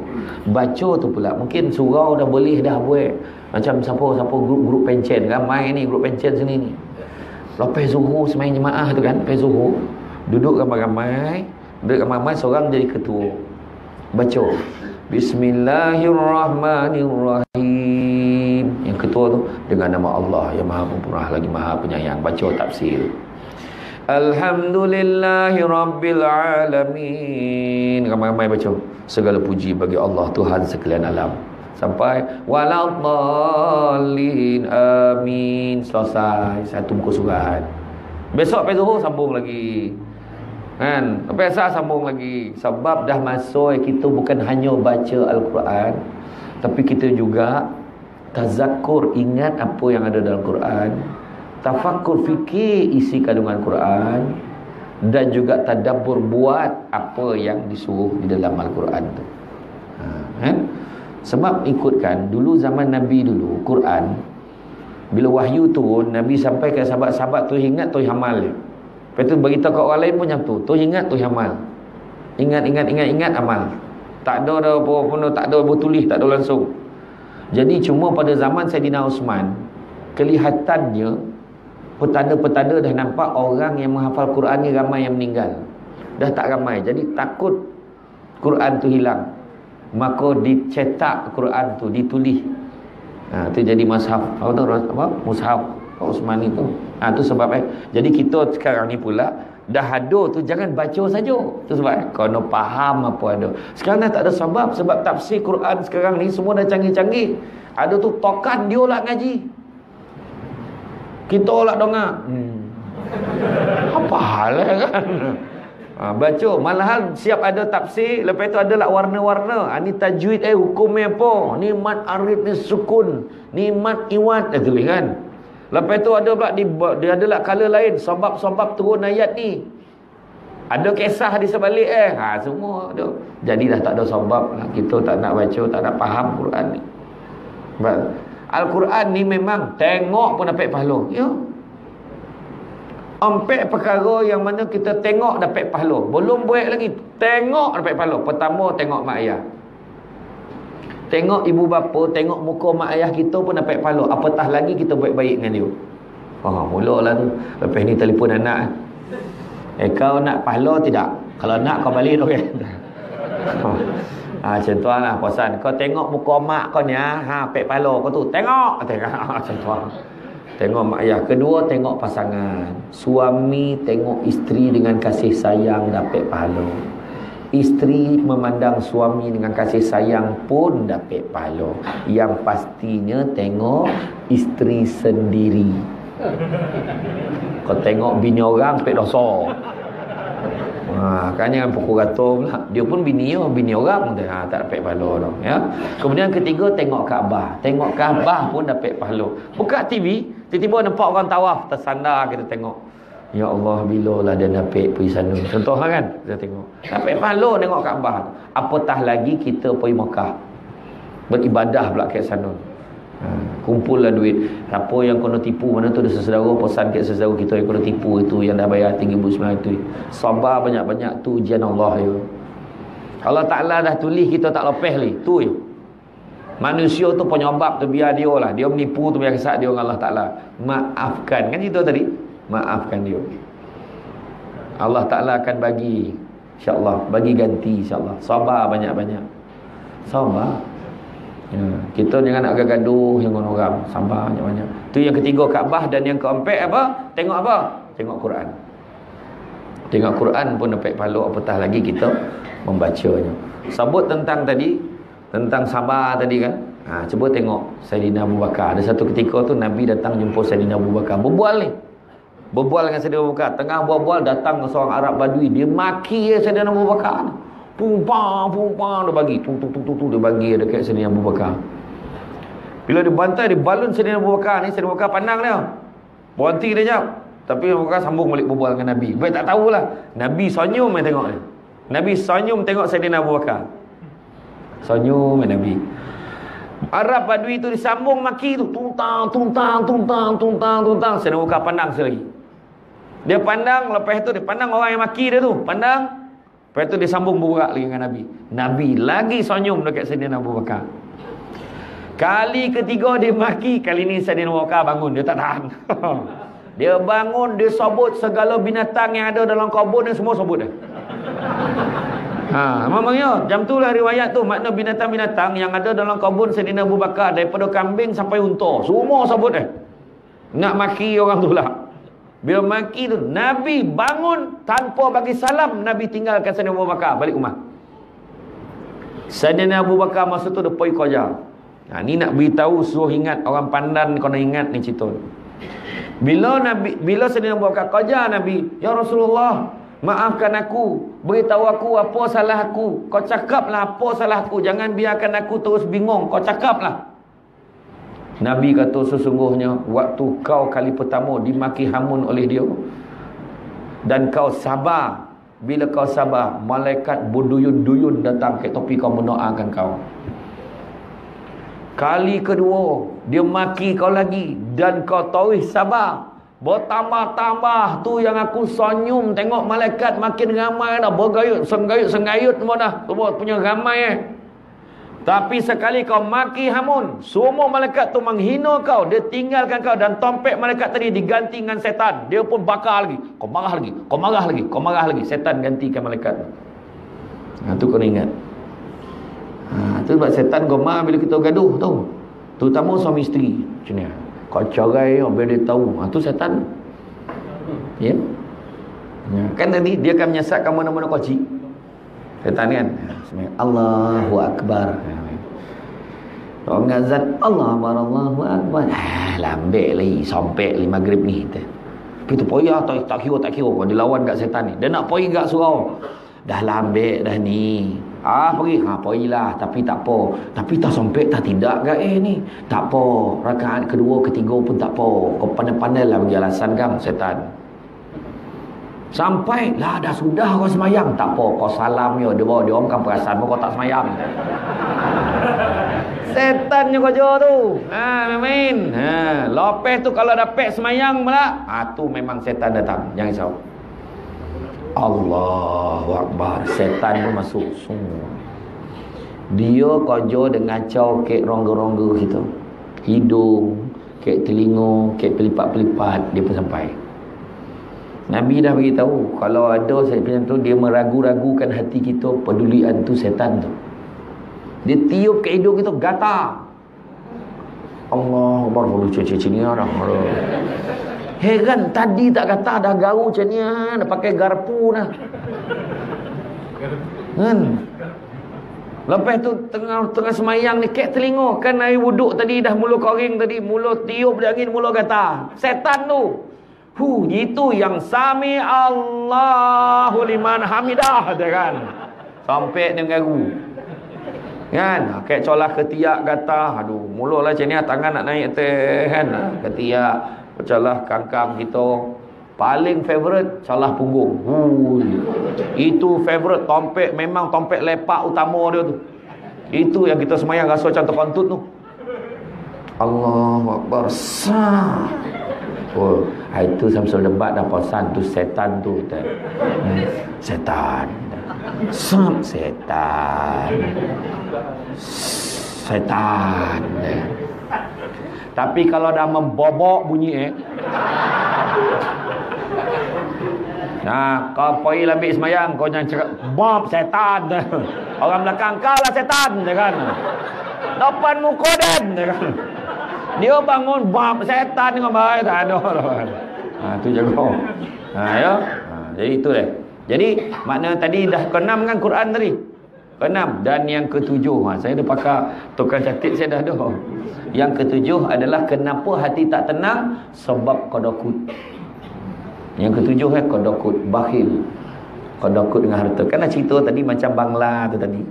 Baca tu pula. Mungkin surau dah boleh dah buat. Macam siapa grup pencen. Ramai ni grup pencen sini ni. Lepas zuhur semain jemaah tu kan. Lepas zuhur. Duduk ramai-ramai. Seorang jadi ketua. Baca. Bismillahirrahmanirrahim. Yang ketua tu. Dengan nama Allah yang maha pemurah lagi maha penyayang. Baca tafsir. Alhamdulillahi Rabbil Alamin. Ramai-ramai baca. Segala puji bagi Allah Tuhan sekalian alam. Sampai waladhdallin amin. Selesai satu muka surat. Besok pergi zuhur sambung lagi. Kan? Sampai asar sambung lagi. Sebab dah masuk kita bukan hanya baca Al-Quran, tapi kita juga tazakkur, ingat apa yang ada dalam Quran. Tafakkur fikir isi kandungan Quran. Dan juga tadabbur buat apa yang disuruh di dalam Al-Quran tu. Sebab ikutkan dulu zaman Nabi dulu Quran bila wahyu turun, Nabi sampai ke sahabat-sahabat tu ingat tu hamal. Lepas tu beritahu kat orang lain pun macam tu ingat tu hamal. Ingat amal. Tak ada apa pun, tak ada bertulis, tak ada langsung. Jadi cuma pada zaman Saidina Osman kelihatannya petanda-petanda dah nampak orang yang menghafal Quran ni ramai yang meninggal. Dah tak ramai. Jadi takut Quran tu hilang. Maka dicetak Quran tu, ditulis. Tu jadi mushaf. Mushaf Osman itu. Tu sebab jadi kita sekarang ni pula dah ada tu jangan baca saja. Tu sebab kena faham apa ada. Sekarang dah tak ada sebab tafsir Quran sekarang ni semua dah canggih-canggih. Ada tu tokan dia lah ngaji. Kita lah dengar. Apa hal kan? Baca. Malahan siap ada tafsir. Lepas tu ada lah warna-warna. Ni tajwid hukumnya apa? Ni mat arid ni sukun. Ni mat iwat. Tulis kan? Lepas tu ada pula dia ada lah color lain. Sebab turun ayat ni. Ada kisah di sebalik semua ada. Jadi dah tak ada sebab lah. Kita tak nak baca, tak nak faham Quran ni. Al-Quran ni memang tengok pun dapat pahala. Ya. Empat perkara yang mana kita tengok dapat pahala. Belum buat lagi. Tengok dapat pahala. Pertama, tengok mak ayah. Tengok ibu bapa, tengok muka mak ayah kita pun dapat pahala. Apatah lagi kita buat baik dengan dia. Mulalah tu. Lepas ni telefon anak. Kau nak pahala tidak? Kalau nak kau balik tu kan. Macam tu lah puasan. Kau tengok muka mak kau ni dapat pahala kau tu. Tengok. Macam tu lah. Tengok mak ayah. Kedua, tengok pasangan. Suami tengok isteri dengan kasih sayang dapat pahala. Isteri memandang suami dengan kasih sayang pun dapat pahala. Yang pastinya tengok isteri sendiri. Kau tengok bini orang dapat dosa. Kan jangan pukul rata pula. Dia pun bini orang tak dapat pahala dah, ya. Kemudian ketiga, tengok Kaabah. Tengok Kaabah pun dapat pahala. Buka TV, tiba-tiba nampak orang tawaf, tersandar kita tengok. Ya Allah, bilalah dia dapat pergi sana. Contoh kan, kita tengok. Dapat pahala tengok Kaabah. Apatah lagi kita pergi Mekah. Beribadah pula kat sana. Kumpullah duit. Apa yang kena tipu, mana tu ada sesaudara pesan kat sesaudara kita yang kena tipu itu, yang dah bayar 3,900 tu. Sabar banyak-banyak, tu ujian Allah ya. Allah Ta'ala dah tulis kita tak lepas ni, tu je. Manusia tu penyebab tu, biar dia lah. Dia menipu tu, biar kesat dia dengan Allah Ta'ala. Maafkan, kan cerita tadi? Maafkan dia. Allah Ta'ala akan bagi, insyaAllah, bagi ganti insyaAllah. Sabar banyak-banyak. Sabar ya. Kita jangan nak gaduh dengan orang. Sabar banyak-banyak. Tu yang ketiga Kaabah. Dan yang keempat apa? Tengok apa? Tengok Quran. Tengok Quran pun dapat pahala, apatah lagi kita membacanya. Sebut tentang tadi, tentang sabar tadi kan. Cuba tengok Sayyidina Abu Bakar. Ada satu ketika tu Nabi datang jumpa Sayyidina Abu Bakar. Berbual ni. Berbual dengan Sayyidina Abu Bakar. Tengah berbual datang seorang Arab Badui. Dia maki Sayyidina Abu Bakar. Pumpang dia bagi. Dia bagi dekat Sayyidina Abu Bakar. Bila dia bantai, dia balun Sayyidina Abu Bakar ni. Sayyidina Abu Bakar pandang dia. Berhenti dia jap. Tapi Abu Bakar sambung balik berbual dengan Nabi. Baik tak tahulah. Nabi senyum main tengok dia. Nabi senyum tengok Sayyidina Abu Bakar. Senyum Nabi. Arab Badui tu disambung maki tu. Tuntang. Sayyidina Abu Bakar pandang sekali lagi. Dia pandang, lepas tu dia pandang orang yang maki dia tu. Pandang. Lepas tu dia sambung berbual lagi dengan Nabi. Nabi lagi senyum dekat Sayyidina Abu Bakar. Kali ketiga dia maki. Kali ni Sayyidina Abu Bakar bangun. Dia tak tahan. Dia bangun, dia sebut segala binatang yang ada dalam kebun ni, semua sebut dah. Memangnya jam tu lah riwayat tu. Makna binatang-binatang yang ada dalam kebun Sayyidina Abu Bakar, daripada kambing sampai unta, semua sebut dah. Nak maki orang tu lah. Bila maki tu, Nabi bangun tanpa bagi salam. Nabi tinggalkan Sayyidina Abu Bakar balik rumah. Sayyidina Abu Bakar masa tu dia pergi kerja. Ni nak beritahu, suruh ingat orang pandan, kena ingat ni cerita. Bila Sayyidina Abu Bakar kerja Nabi, ya Rasulullah, maafkan aku, beritahu aku apa salah aku. Kau cakaplah apa salah aku, jangan biarkan aku terus bingung. Kau cakaplah. Nabi kata, sesungguhnya waktu kau kali pertama dimaki hamun oleh dia dan kau sabar, bila kau sabar, malaikat berduyun-duyun datang ke topi kau mendoakan kau. Kali kedua dia maki kau lagi dan kau tahu sabar, bertambah-tambah. Tu yang aku senyum tengok malaikat makin ramai dah, bergayut, senggayut semua dah, semua punya ramai Tapi sekali kau maki hamun, semua malaikat tu menghina kau, dia tinggalkan kau, dan tompek malaikat tadi diganti dengan setan. Dia pun bakar lagi. Kau marah lagi, kau marah lagi, kau marah lagi. Setan gantikan malaikat. Tu kau ingat. Tu sebab setan gemar bila kita gaduh tahu. Terutama suami isteri. Macam ni. Kau cerai biar dia tahu. Tu setan. Ya. Kan tadi dia akan menyesatkan mana-mana kocik. Setan kan. Allahu Akbar. Orang azan Allah Allahu Akbar. Lambat lagi sampai lagi maghrib ni. Tapi tu poya tak kira. Kau dia lawan kat setan ni. Dia nak pergi kat surau. Dah lambat dah ni. Pergi. Pergilah. Tapi tak apa. Tapi tak sampai tak tidak ke ni. Tak apa. Rakaat kedua, ketiga pun tak apa. Kau pandai-pandai lah bagi alasan kan setan. Sampai lah dah sudah kau semayang. Tak apa, kau salam je. Dia bawa dia orang kan perasan kau tak semayang. Setannya kau jual tu. Main. Lepas tu kalau dapat semayang pula, tu memang setan datang. Jangan risau. Allahu Akbar. Setan pun masuk semua. Dia kerja dengan cau kek rongga-rongga kita. Hidung, kek telinga, kek pelipat-pelipat, dia pun sampai. Nabi dah beritahu, kalau ada macam tu, dia meragu-ragukan hati kita, pedulian tu setan tu. Dia tiup ke hidung kita, gatal. Allah Akbar, lucu macam ni dah. Heran, tadi tak gatal, dah garu macam ni, dah pakai garpu dah. Kan? Lepas tu tengah semayang ni, kek telinga, kan air wuduk tadi dah mula koring tadi, mula tiup dia angin, mula gatal. Setan tu. Itu yang sami Allahu liman hamidah dia kan. Sampai dia garu. Kan? Kayak colah ketiak gatal. Mulalah macam ni tangan nak naik atas kan. Ketiak, colah kangkang kita. Paling favorite colah punggung. Itu favorite tompek, memang tompek lepak utama dia tu. Itu yang kita semayang rasa macam terkontut tu. Allahu Akbar. Sah. Oh, itu Samsul debat dah pausan tu setan tu. Setan. Setan. Setan. Tapi kalau dah membobok bunyi nah, kau pergi ambil semayang, kau jangan cakap bob setan. Orang belakang kau lah setan, kan? Depan muka dan, kan? Dia bangun bob setan dengan baik, tak ada. Tu jaga. Ya. Jadi itu deh. Jadi makna tadi dah ke-6 kan Quran tadi. Ke-6 dan yang ke-7. Saya dah pakai tukang catat, saya dah ada. Yang ke-7 adalah kenapa hati tak tenang, sebab qadakut. Yang ke-7 qadakut, bakhil. Qadakut dengan harta. Kan cerita tadi macam Bangla tu tadi.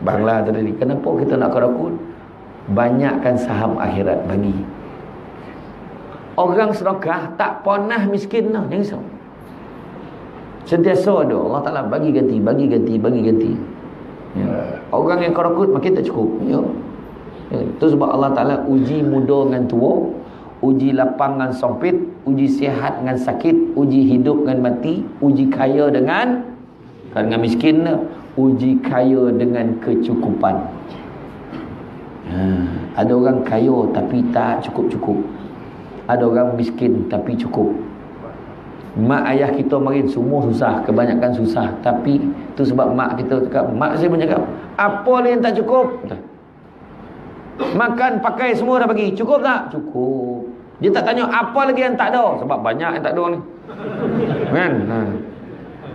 Bangla tu tadi. Kenapa kita nak qadakut? Banyakkan saham akhirat bagi. Orang sedekah tak pernah miskin dah, jangan risau. Sentiasa ada Allah Taala bagi ganti, bagi ganti, bagi ganti. Ya. Orang yang qadakut makin tak cukup. Ya. Itu sebab Allah Taala uji muda dengan tua, uji lapang dengan sempit, uji sihat dengan sakit, uji hidup dengan mati, uji kaya dengan miskin, uji kaya dengan kecukupan. Ada orang kaya tapi tak cukup-cukup. Ada orang miskin tapi cukup. Mak ayah kita makin semua susah, kebanyakan susah. Tapi tu sebab mak kita cakap, mak saya pun cakap, apa yang tak cukup? Makan, pakai semua dah bagi, cukup tak? Cukup. Dia tak tanya apa lagi yang tak ada, sebab banyak yang tak ada ni. Kan?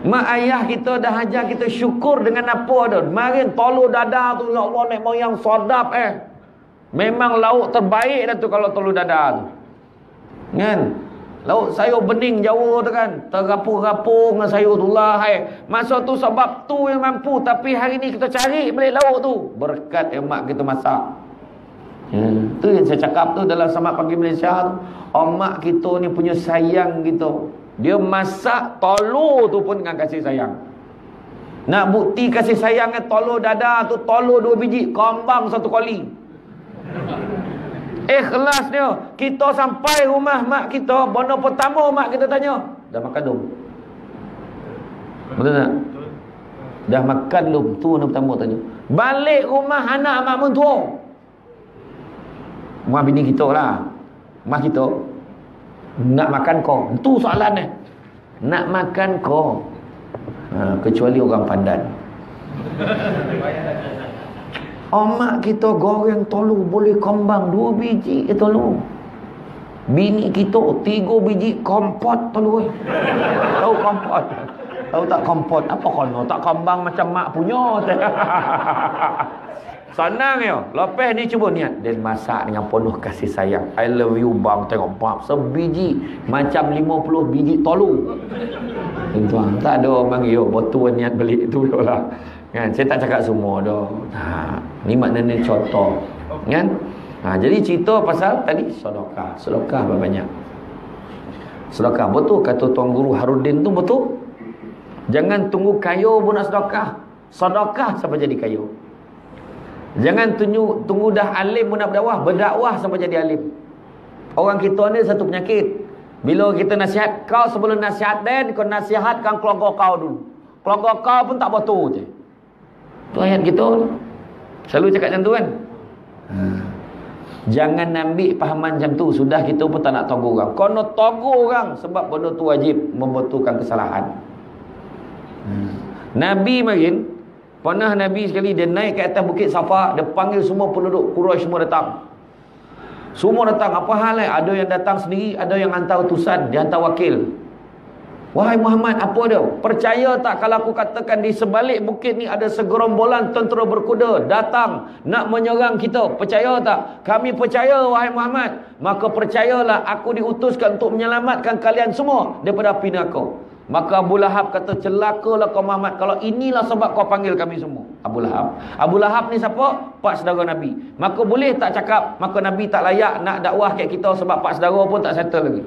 Mak ayah kita dah ajar kita syukur dengan apa ada. Marin telur dadar tu, ya Allah, nek moyang sedap Memang lauk terbaik dah tu kalau telur dadar tu. Kan? Lauk sayur bening Jawa tu kan, terapung-rapung dengan sayur tu lah. Masa tu sebab tu yang mampu, tapi hari ni kita cari balik lauk tu. Berkat yang mak kita masak. Tu yang saya cakap tu dalam Selamat Pagi Malaysia tu. Mak kita ni punya sayang gitu. Dia masak telur tu pun dengan kasih sayang. Nak bukti kasih sayangnya, telur dadar tu, telur 2 biji, kambang 1 kali. Ikhlas dia. Kita sampai rumah mak kita, benda pertama mak kita tanya, dah makan belum? Betul tak? Dah makan belum? Tu benda pertama tanya. Balik rumah anak mak mentua, mak bini kita lah, mak kita, nak makan kau? Itu soalan ni. Nak makan kau? Kecuali orang pandan. Mak kita goreng telur boleh kembang 2 biji telur. Bini kita 3 biji kompot telur. Tahu kompot? Tahu tak kompot? Apa kono? Tak kembang macam mak punya. Senang ya. Lepas ni cuba niat. Dan masak dengan penuh kasih sayang. I love you bang. Tengok bang. Sebiji macam 50 biji telur. Tuan, tak ada orang yo betul niat beli tu lah. Kan? Saya tak cakap semua dah. Ni maknanya contoh. Kan? Jadi cerita pasal tadi sedekah. Sedekah banyak. Sedekah betul kata Tuan Guru Harudin tu betul. Jangan tunggu kaya pun nak sedekah. Sedekah sampai jadi kaya. Jangan tunggu dah alim pun nak berdakwah sampai jadi alim. Orang kita ni satu penyakit. Bila kita nasihat, kau sebelum nasihat dan kau nasihatkan keluarga kau dulu. Keluarga kau pun tak betul je. Tu ayat kita. Selalu cakap macam tu kan. Jangan ambil fahaman macam tu. Sudah kita pun tak nak togur orang. Kau nak togur orang sebab benda tu wajib membetulkan kesalahan. Nabi marin, pernah Nabi sekali dia naik ke atas bukit Safa, dia panggil semua penduduk Quraisy semua datang. Semua datang. Apa hal ada yang datang sendiri, ada yang hantar utusan, dia hantar wakil. Wahai Muhammad, apa dia? Percaya tak kalau aku katakan di sebalik bukit ni ada segerombolan tentera berkuda datang nak menyerang kita? Percaya tak? Kami percaya wahai Muhammad. Maka percayalah aku diutuskan untuk menyelamatkan kalian semua daripada api neraka. Maka Abu Lahab kata, celakalah kau Muhammad, kalau inilah sebab kau panggil kami semua. Abu Lahab. Abu Lahab ni siapa? Pak saudara Nabi. Maka boleh tak cakap, maka Nabi tak layak nak dakwah kat kita sebab pak saudara pun tak settle lagi.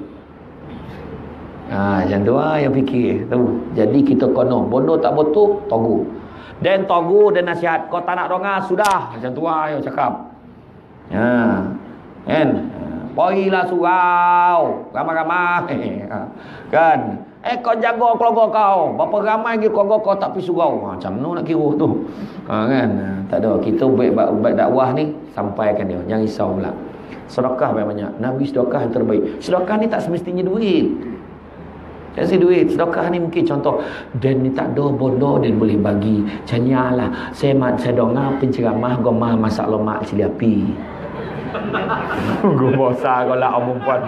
Macam tu yang fikir tu. Jadi kita kono bondo tak betul, togu. Dan togu dan nasihat. Kau tak nak dengar, sudah. Macam tu yang cakap. Kan? Poilah surau ramai-ramai. Kan? Kau jaga keluarga kau. Berapa ramai lagi keluarga kau tak pergi surau. Macam mana nak kira tu? Kan? Tak ada. Kita baik dakwah ni sampaikan dia. Jangan risau pula. Sedekah banyak. Nabi sedekah yang terbaik. Sedekah ni tak semestinya duit. Kasih duit. Sedekah ni mungkin contoh. Dan ni tak ada bodoh dan boleh bagi. Macam lah. Saya dengar penceramah gomah masak lemak cili api. Gue bosan kau lah orang perempuan.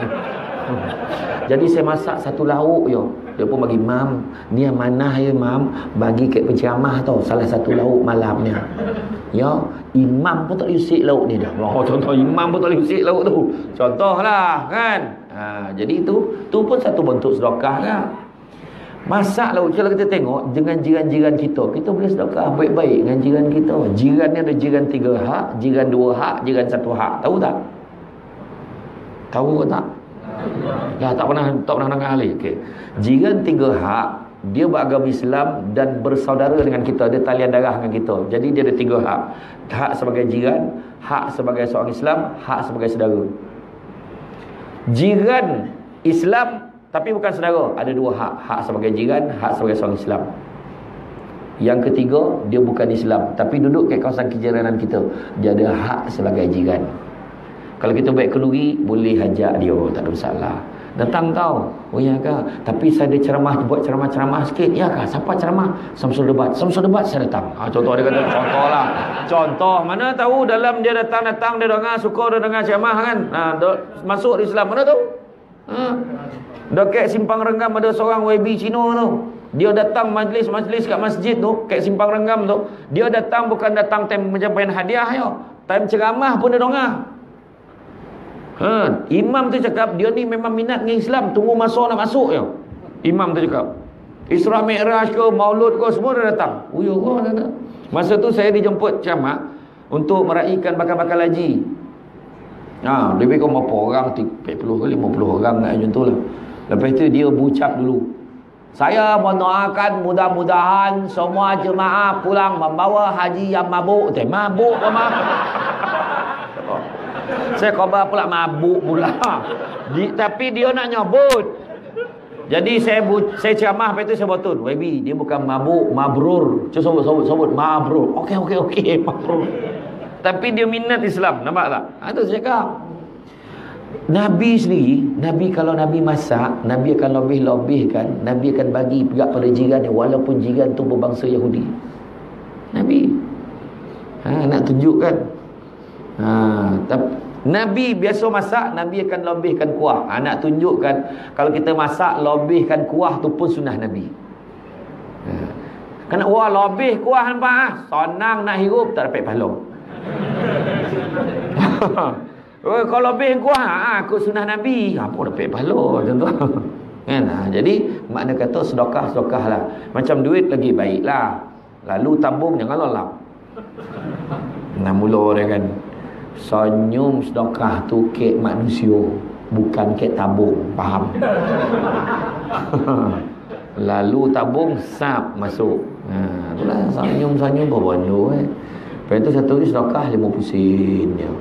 Jadi saya masak satu lauk yo. Dia pun bagi mam. Ni yang mana ya mam? Bagi kat penceramah tau. Salah satu lauk malamnya. Ya, imam pun tak usik lauk ni dah. Oh, contoh imam pun tak usik lauk tu. Contohlah kan. Jadi tu pun satu bentuk sedekah kan. Masak lauk. Kalau kita tengok dengan jiran-jiran kita boleh sedekah baik-baik dengan jiran kita. Jiran ni ada jiran 3 hak, jiran 2 hak, jiran 1 hak. Tahu tak? Tahu ke tak? Ya, tak pernah dengar lagi. Okey. Jiran 3 hak, dia beragama Islam dan bersaudara dengan kita, dia talian darah dengan kita. Jadi dia ada 3 hak. Hak sebagai jiran, hak sebagai seorang Islam, hak sebagai saudara. Jiran Islam tapi bukan saudara, ada 2 hak. Hak sebagai jiran, hak sebagai seorang Islam. Yang ketiga, dia bukan Islam tapi duduk kat kawasan kejiranan kita, dia ada hak sebagai jiran. Kalau kita baik kenduri, boleh ajak dia, tak ada masalah. Datang tau. Oh ya kah? Tapi saya ada ceramah, buat ceramah sikit. Ya kah? Siapa ceramah? Samsul debat saya datang. Contoh dia kata, contoh lah. Contoh, mana tahu dalam dia datang dia dengar, suka dia dengar ceramah kan. Masuk di Islam, mana tahu? Dekat Simpang Renggam ada seorang YB Cina tu. Dia datang majlis kat masjid tu, kat Simpang Renggam tu. Dia datang bukan datang time penyampaian hadiah ya. Time ceramah pun dia dengar. Imam tu cakap dia ni memang minat dengan Islam, tunggu masa nak masuk je. Imam tu cakap Isra Mi'raj ke Maulud ke semua dia datang. Masa tu saya dijemput ceramah untuk meraihkan bakal-bakal haji. Lebih kurang berapa orang, 40 ke 50 orang macam tu lah. Lepas tu dia berucap dulu, saya mendoakan mudah-mudahan semua jemaah pulang membawa haji yang mabuk. Mabuk ke mah? Saya khabar pula mabuk pula. Tapi dia nak nyebut. Jadi saya ceramah, lepas tu saya betul. YB, dia bukan mabuk, mabrur. Cuba sebut mabrur. Okey, mabrur. Tapi dia minat Islam, nampak tak? Itu saya cakap. Nabi sendiri, kalau Nabi masak, Nabi akan lebih-lebihkan, Nabi akan bagi pihak pada jiran dia, walaupun jiran tu berbangsa Yahudi. Nabi nak tunjukkan. Nabi biasa masak, Nabi akan lebihkan kuah. Nak tunjukkan kalau kita masak lebihkan kuah tu pun sunnah Nabi. Kena lebih kuah nampak. Senang nak hirup, tak dapat pahala. Kalau lebih kuah, aku sunnah Nabi, apa dapat pahala macam tu. Kan? Jadi makna kata sedekah lah. Macam duit lagi baiklah. Lalu tabung jangan lolap. Nah mula dia kan. Senyum sedekah tu kek manusia, bukan kek tabung, faham? Lalu tabung sap masuk. Itulah senyum berbonyo. Lepas tu satu lagi sedekah 50 sen je.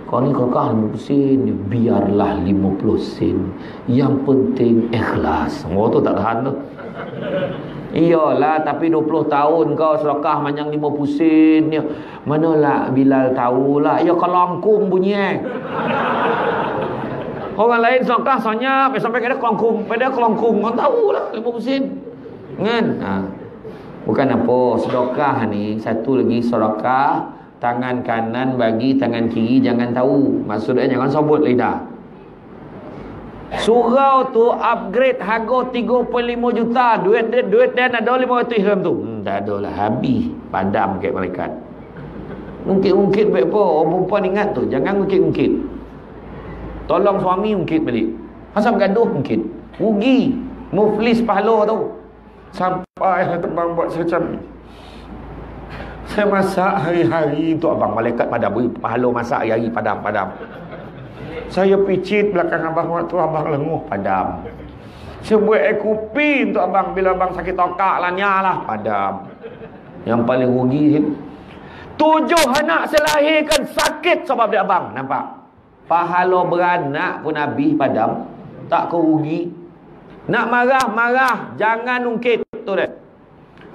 Kau ni sedekah 50 sen je, biarlah 50 sen. Yang penting ikhlas. Tu tak tahan tu. Iyalah, tapi 20 tahun kau sedekah macam 50 sen ni. Manalah Bilal tahulah. Ya kelangkung bunyi. Orang lain sedekah senyap sampai kena kelangkung. Pada kelangkung kau tahulah 50 sen. Kan? Bukan apa, sedekah ni satu lagi sedekah tangan kanan bagi tangan kiri jangan tahu. Maksudnya jangan sebut lidah. Surau tu upgrade harga 3.5 juta. Duit dan ada 500 dalam tu. Tak ada lah, habis. Padam kat malaikat. Ungkit-ungkit baik apa. Orang perempuan ingat tu, jangan ungkit-ungkit. Tolong suami ungkit balik. Asal gaduh ungkit. Rugi. Muflis pahala tu. Sampai terbang buat macam ni. Saya masak hari-hari tu abang, malaikat padam. Pahala masak hari-hari padam. Saya picit belakang abang waktu abang lenguh, padam. Saya buat air kopi untuk abang bila abang sakit tokak lah, nyalah, padam. Yang paling rugi 7 anak selahirkan sakit sebab dia abang. Nampak? Pahala beranak pun habis padam. Tak kerugi. Nak marah-marah, jangan ungkit. Tu dia.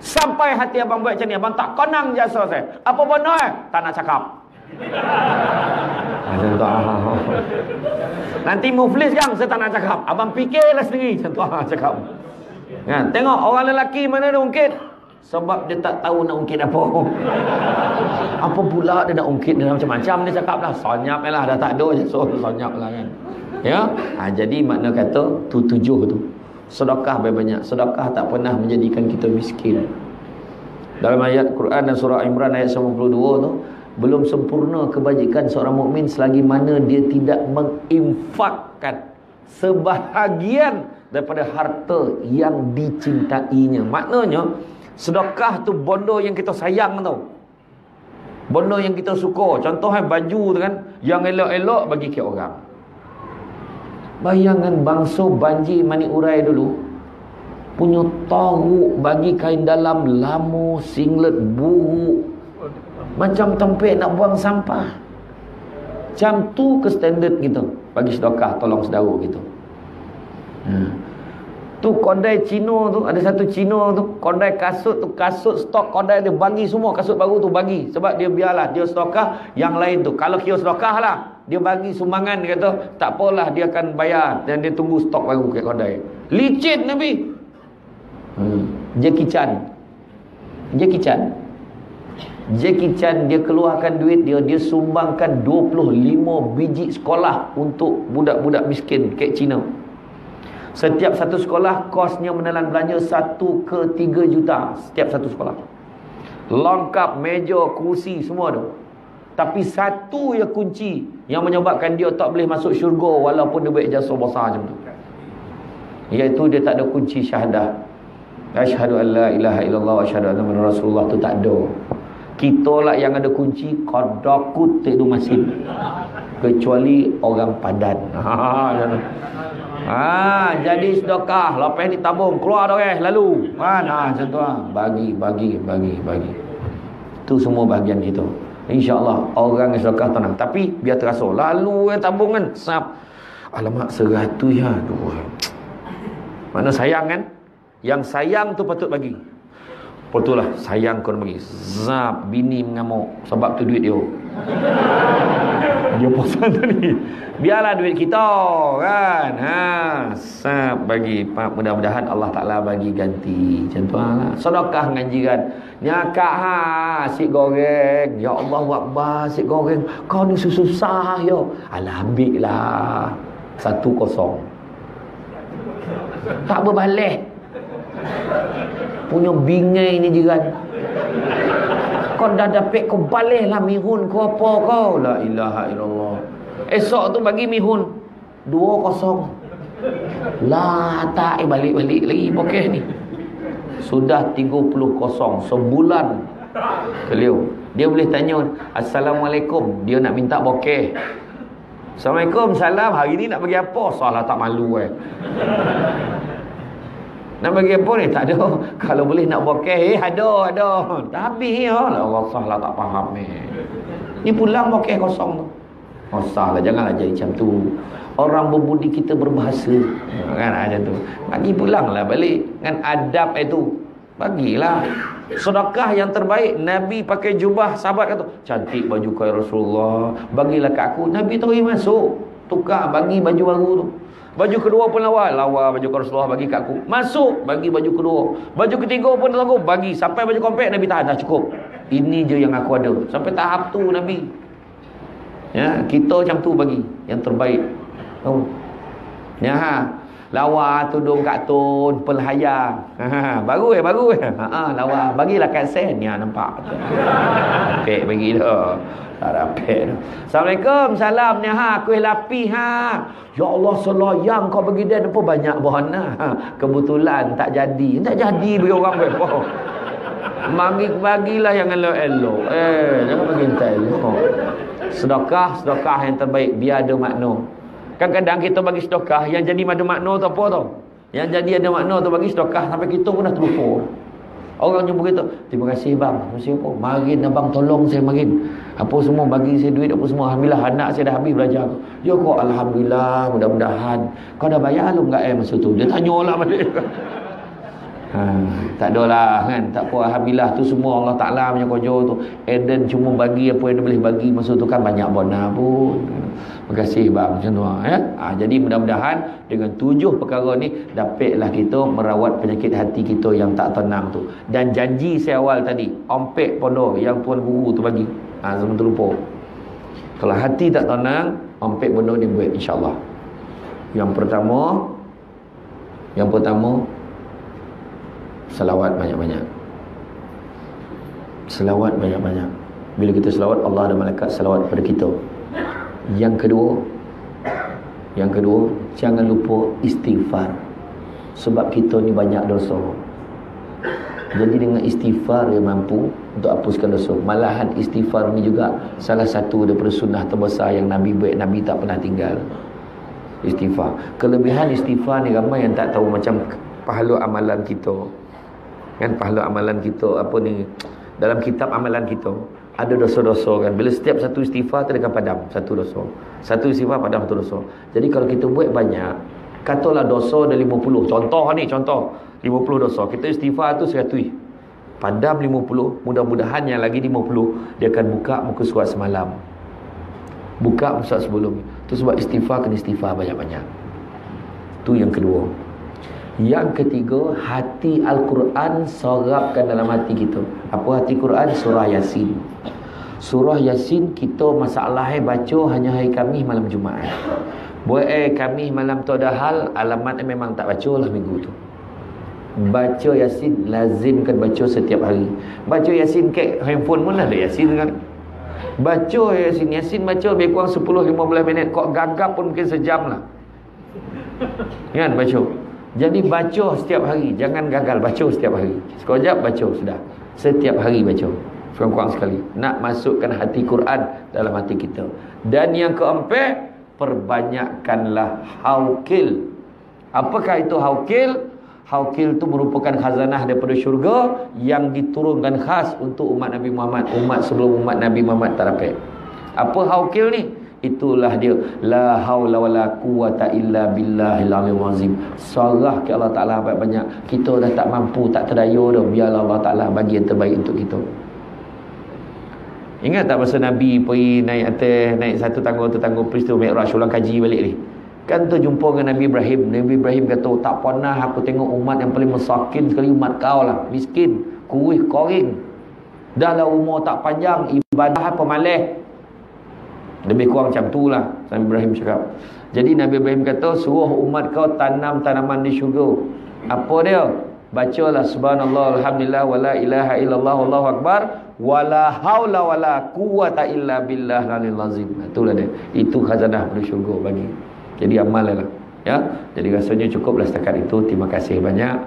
Sampai hati abang buat macam ni, abang tak konang jasa saya. Apa benar? Tak nak cakap. Nanti muflis kan, saya tak nak cakap. Abang fikirlah sendiri. Macam tu cakap. Kan? Tengok orang lelaki mana dia ungkit. Sebab dia tak tahu nak ungkit apa. Apa pula dia nak ungkit. Dia macam-macam dia cakap lah. Sonyap lah. Dah tak ada je. So sonyap lah kan. Ya. Jadi makna kata tu 7 tu. Sedekah banyak. Sedekah tak pernah menjadikan kita miskin. Dalam ayat Quran dan surah Imran ayat 92 tu, belum sempurna kebajikan seorang mukmin selagi mana dia tidak menginfakkan sebahagian daripada harta yang dicintainya. Maknanya sedekah tu bondo yang kita sayang tau. Bondo yang kita suka. Contohnya baju tu kan, yang elok-elok bagi ke orang. Bayangan bangsa banjir Mani Urai dulu punya teruk bagi kain dalam lama, singlet buruk, macam tempat nak buang sampah. Macam tu ke standard kita bagi sedekah tolong saudara kita. Tu kedai Cina tu, ada satu Cina tu, kedai kasut tu, kasut stok kedai dia bagi semua kasut baru tu bagi. Sebab dia biarlah dia sedekah yang lain tu. Kalau kira sedekah lah, dia bagi sumbangan, dia kata tak apalah, dia akan bayar dan dia tunggu stok baru kat kedai. Licin Nabi. Jackie Chan dia keluarkan duit dia sumbangkan 25 biji sekolah untuk budak-budak miskin kat Cina. Setiap satu sekolah kosnya menelan belanja 1 ke 3 juta setiap satu sekolah. Lengkap meja, kursi semua tu. Tapi satu ya kunci yang menyebabkan dia tak boleh masuk syurga walaupun dia buat jasa besar macam tu. Iaitu dia tak ada kunci syahadah. Asyhadu an la ilaha illallah wa asyhadu anna muhammadar rasulullah tu tak ada. Kita lah yang ada kunci kodokut tu masin. Kecuali orang padan. Jadi sedekah, lepas ni tabung keluar dah lalu. Macam tu bagi. Tu semua bahagian kita. InsyaAllah orang yang sedekah tenang. Tapi biar terasa lalu tabung kan sap. Alamak 100 ya. Aduh. Mana sayang kan? Yang sayang tu patut bagi. Betul lah, sayang kau bagi. Zap, bini mengamuk sebab tu duit dia. Dia pasal tadi. Biarlah duit kita kan. Zap bagi. Mudah-mudahan Allah Ta'ala bagi ganti. Macam tu lah. Sedekah dengan jiran. Nyakak asyik goreng. Ya Allah Akbar, asyik goreng. Kau ni susah ya. Alah ambil lah. 1-0. Tak berbalik. Punya bingai ni jiran. Kau dah dapat kau balik lah mihun kau apa kau. La ilaha illallah. Esok tu bagi mihun 2-0. Lah tak balik-balik lagi bokeh ni. Sudah 30-0 sebulan. Beliau dia boleh tanya Assalamualaikum, dia nak minta bokeh. Assalamualaikum, salam, hari ni nak bagi apa? Salah tak malu Nak bagi apa ni? Tak ada. Kalau boleh nak bokeh, ada. Tak habis ya. Allah salah tak faham ni. Ni pulang bokeh kosong tu. Oh salah, janganlah jadi macam tu. Orang berbudi kita berbahasa. Kan macam tu. Bagi pulanglah balik. Kan adab itu. Bagilah. Sedekah yang terbaik. Nabi pakai jubah, sahabat kata, cantik baju kau Rasulullah. Bagilah kat aku. Nabi terus masuk. Tukar, bagi baju baru tu. Baju kedua pun lawa baju Rasulullah bagi kat aku. Masuk, bagi baju kedua. Baju ketiga pun tunggu, bagi. Sampai baju komplet Nabi tahan, dah cukup. Ini je yang aku ada. Sampai tahap tu Nabi. Ya, kita macam tu bagi. Yang terbaik. Oh. Ya, lawa tudung katun, pelhayang. Baru lawa. Bagilah kat sen. Ya, nampak. Pek bagi dah. Tak dapat. Assalamualaikum, salam ni kuih lapis Ya Allah selayang kau bagi dia apa banyak bahan kebetulan tak jadi bagi orang berapa. Bagilah yang elok-elok. Jangan bagi elok. Sedekah yang terbaik biar ada makna. Kadang-kadang kita bagi sedekah yang jadi ada makna tu apa tau? Yang jadi ada makna tu bagi sedekah sampai kita pun dah terlupa. Orang jumpa kita, terima kasih bang, terima apa? Marin abang tolong saya marin. Apa semua bagi saya duit apa semua. Alhamdulillah anak saya dah habis belajar. Ya kok alhamdulillah, mudah-mudahan. Kau dah bayar lu enggak masa tu? Dia tanyalah balik. Tak adalah kan. Tak apa, alhamdulillah tu semua Allah Taala punya kerja tu. Eden cuma bagi apa yang dia boleh bagi masa tu kan banyak bona pun. Terima kasih bang macam tu ya. Jadi mudah-mudahan dengan 7 perkara ni dapatlah kita merawat penyakit hati kita yang tak tenang tu. Dan janji saya awal tadi, ompek pondok yang tuan guru tu bagi. Sebelum terlupa. Kalau hati tak tenang, ompek benda ni buat insya-Allah. Yang pertama selawat banyak-banyak. Selawat banyak-banyak. Bila kita selawat, Allah dan malaikat selawat pada kita. Yang kedua, jangan lupa istighfar. Sebab kita ni banyak dosa. Jadi dengan istighfar yang mampu untuk hapuskan dosa. Malahan istighfar ni juga salah satu daripada sunnah terbesar yang Nabi buat, Nabi tak pernah tinggal. Istighfar. Kelebihan istighfar ni ramai yang tak tahu, macam pahala amalan kita. Kan pahala amalan kita apa ni, dalam kitab amalan kita ada dosa-dosa kan. Bila setiap satu istighfar tu akan padam satu dosa. Satu istighfar padam satu dosa. Jadi kalau kita buat banyak, katalah dosa ada 50. Contoh 50 dosa. Kita istighfar tu 100. Padam 50, mudah-mudahan yang lagi 50 dia akan buka muka surat semalam. Buka muka surat sebelum. Tu sebab istighfar kena istighfar banyak-banyak. Tu yang kedua. Yang ketiga, hati Al-Quran sorapkan dalam hati kita. Apa hati Quran? Surah Yasin. Surah Yasin kita masalahnya baca hanya hari Khamis malam Jumaat. Buat Khamis malam tu ada hal, alamatnya memang tak baca lah minggu tu. Baca Yasin, lazimkan baca setiap hari. Baca Yasin ke handphone pun ada Yasin kan. Baca Yasin baca lebih kurang 10-15 minit. Kok gagap pun mungkin sejam lah. Kan baca. Jadi baca setiap hari. Jangan gagal, baca setiap hari. Sekejap baca sudah. Setiap hari baca. Kurang-kurang sekali. Nak masukkan hati Quran dalam hati kita. Dan yang keempat, perbanyakkanlah haukil. Apakah itu haukil? Haukil itu merupakan khazanah daripada syurga yang diturunkan khas untuk umat Nabi Muhammad. Umat sebelum umat Nabi Muhammad tak dapat. Apa haukil ni? Itulah dia, la haula wala quwata illa billahil aliyyil azim. Sarah ke Allah Taala banyak. Kita dah tak mampu, tak terdaya dah. Biarlah Allah Taala bagi yang terbaik untuk kita. Ingat tak masa Nabi pergi naik satu tangga peristiwa Mi'raj, ulang kaji balik ni. Kan tu jumpa dengan Nabi Ibrahim. Nabi Ibrahim kata, tak pernah aku tengok umat yang paling mesakin sekali umat kau lah. Miskin, kuih, koring. Dah lah umur tak panjang, ibadah pemalih. Lebih kurang macam tu lah Nabi Ibrahim cakap. Jadi Nabi Ibrahim kata, suruh umat kau tanam tanaman di syurga. Apa dia? Bacalah subhanallah alhamdulillah wala ilaha illallah wallahu akbar wala haula wala quwata illa billah lalil azim. Itulah dia. Itu khazanah dari syurga bagi. Jadi amallah ya. Jadi rasanya cukuplah setakat itu. Terima kasih banyak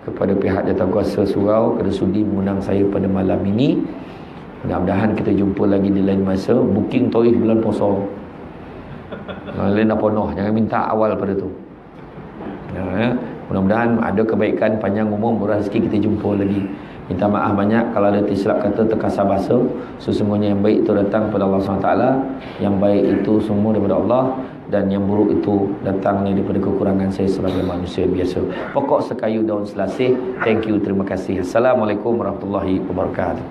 kepada pihak Jawatankuasa Surau kerana sudi mengundang saya pada malam ini. Mudah-mudahan kita jumpa lagi di lain masa. Booking tarikh bulan puasa. Lain dah penuh. Jangan minta awal pada tu. Ya. Mudah-mudahan ada kebaikan, panjang umur, murah rezeki, kita jumpa lagi. Minta maaf banyak kalau ada tersilap kata, terkasar bahasa. Sesungguhnya yang baik itu datang kepada Allah SWT. Yang baik itu semua daripada Allah. Dan yang buruk itu datangnya daripada kekurangan saya sebagai manusia biasa. Pokok sekayu daun selasih. Thank you, terima kasih. Assalamualaikum warahmatullahi wabarakatuh.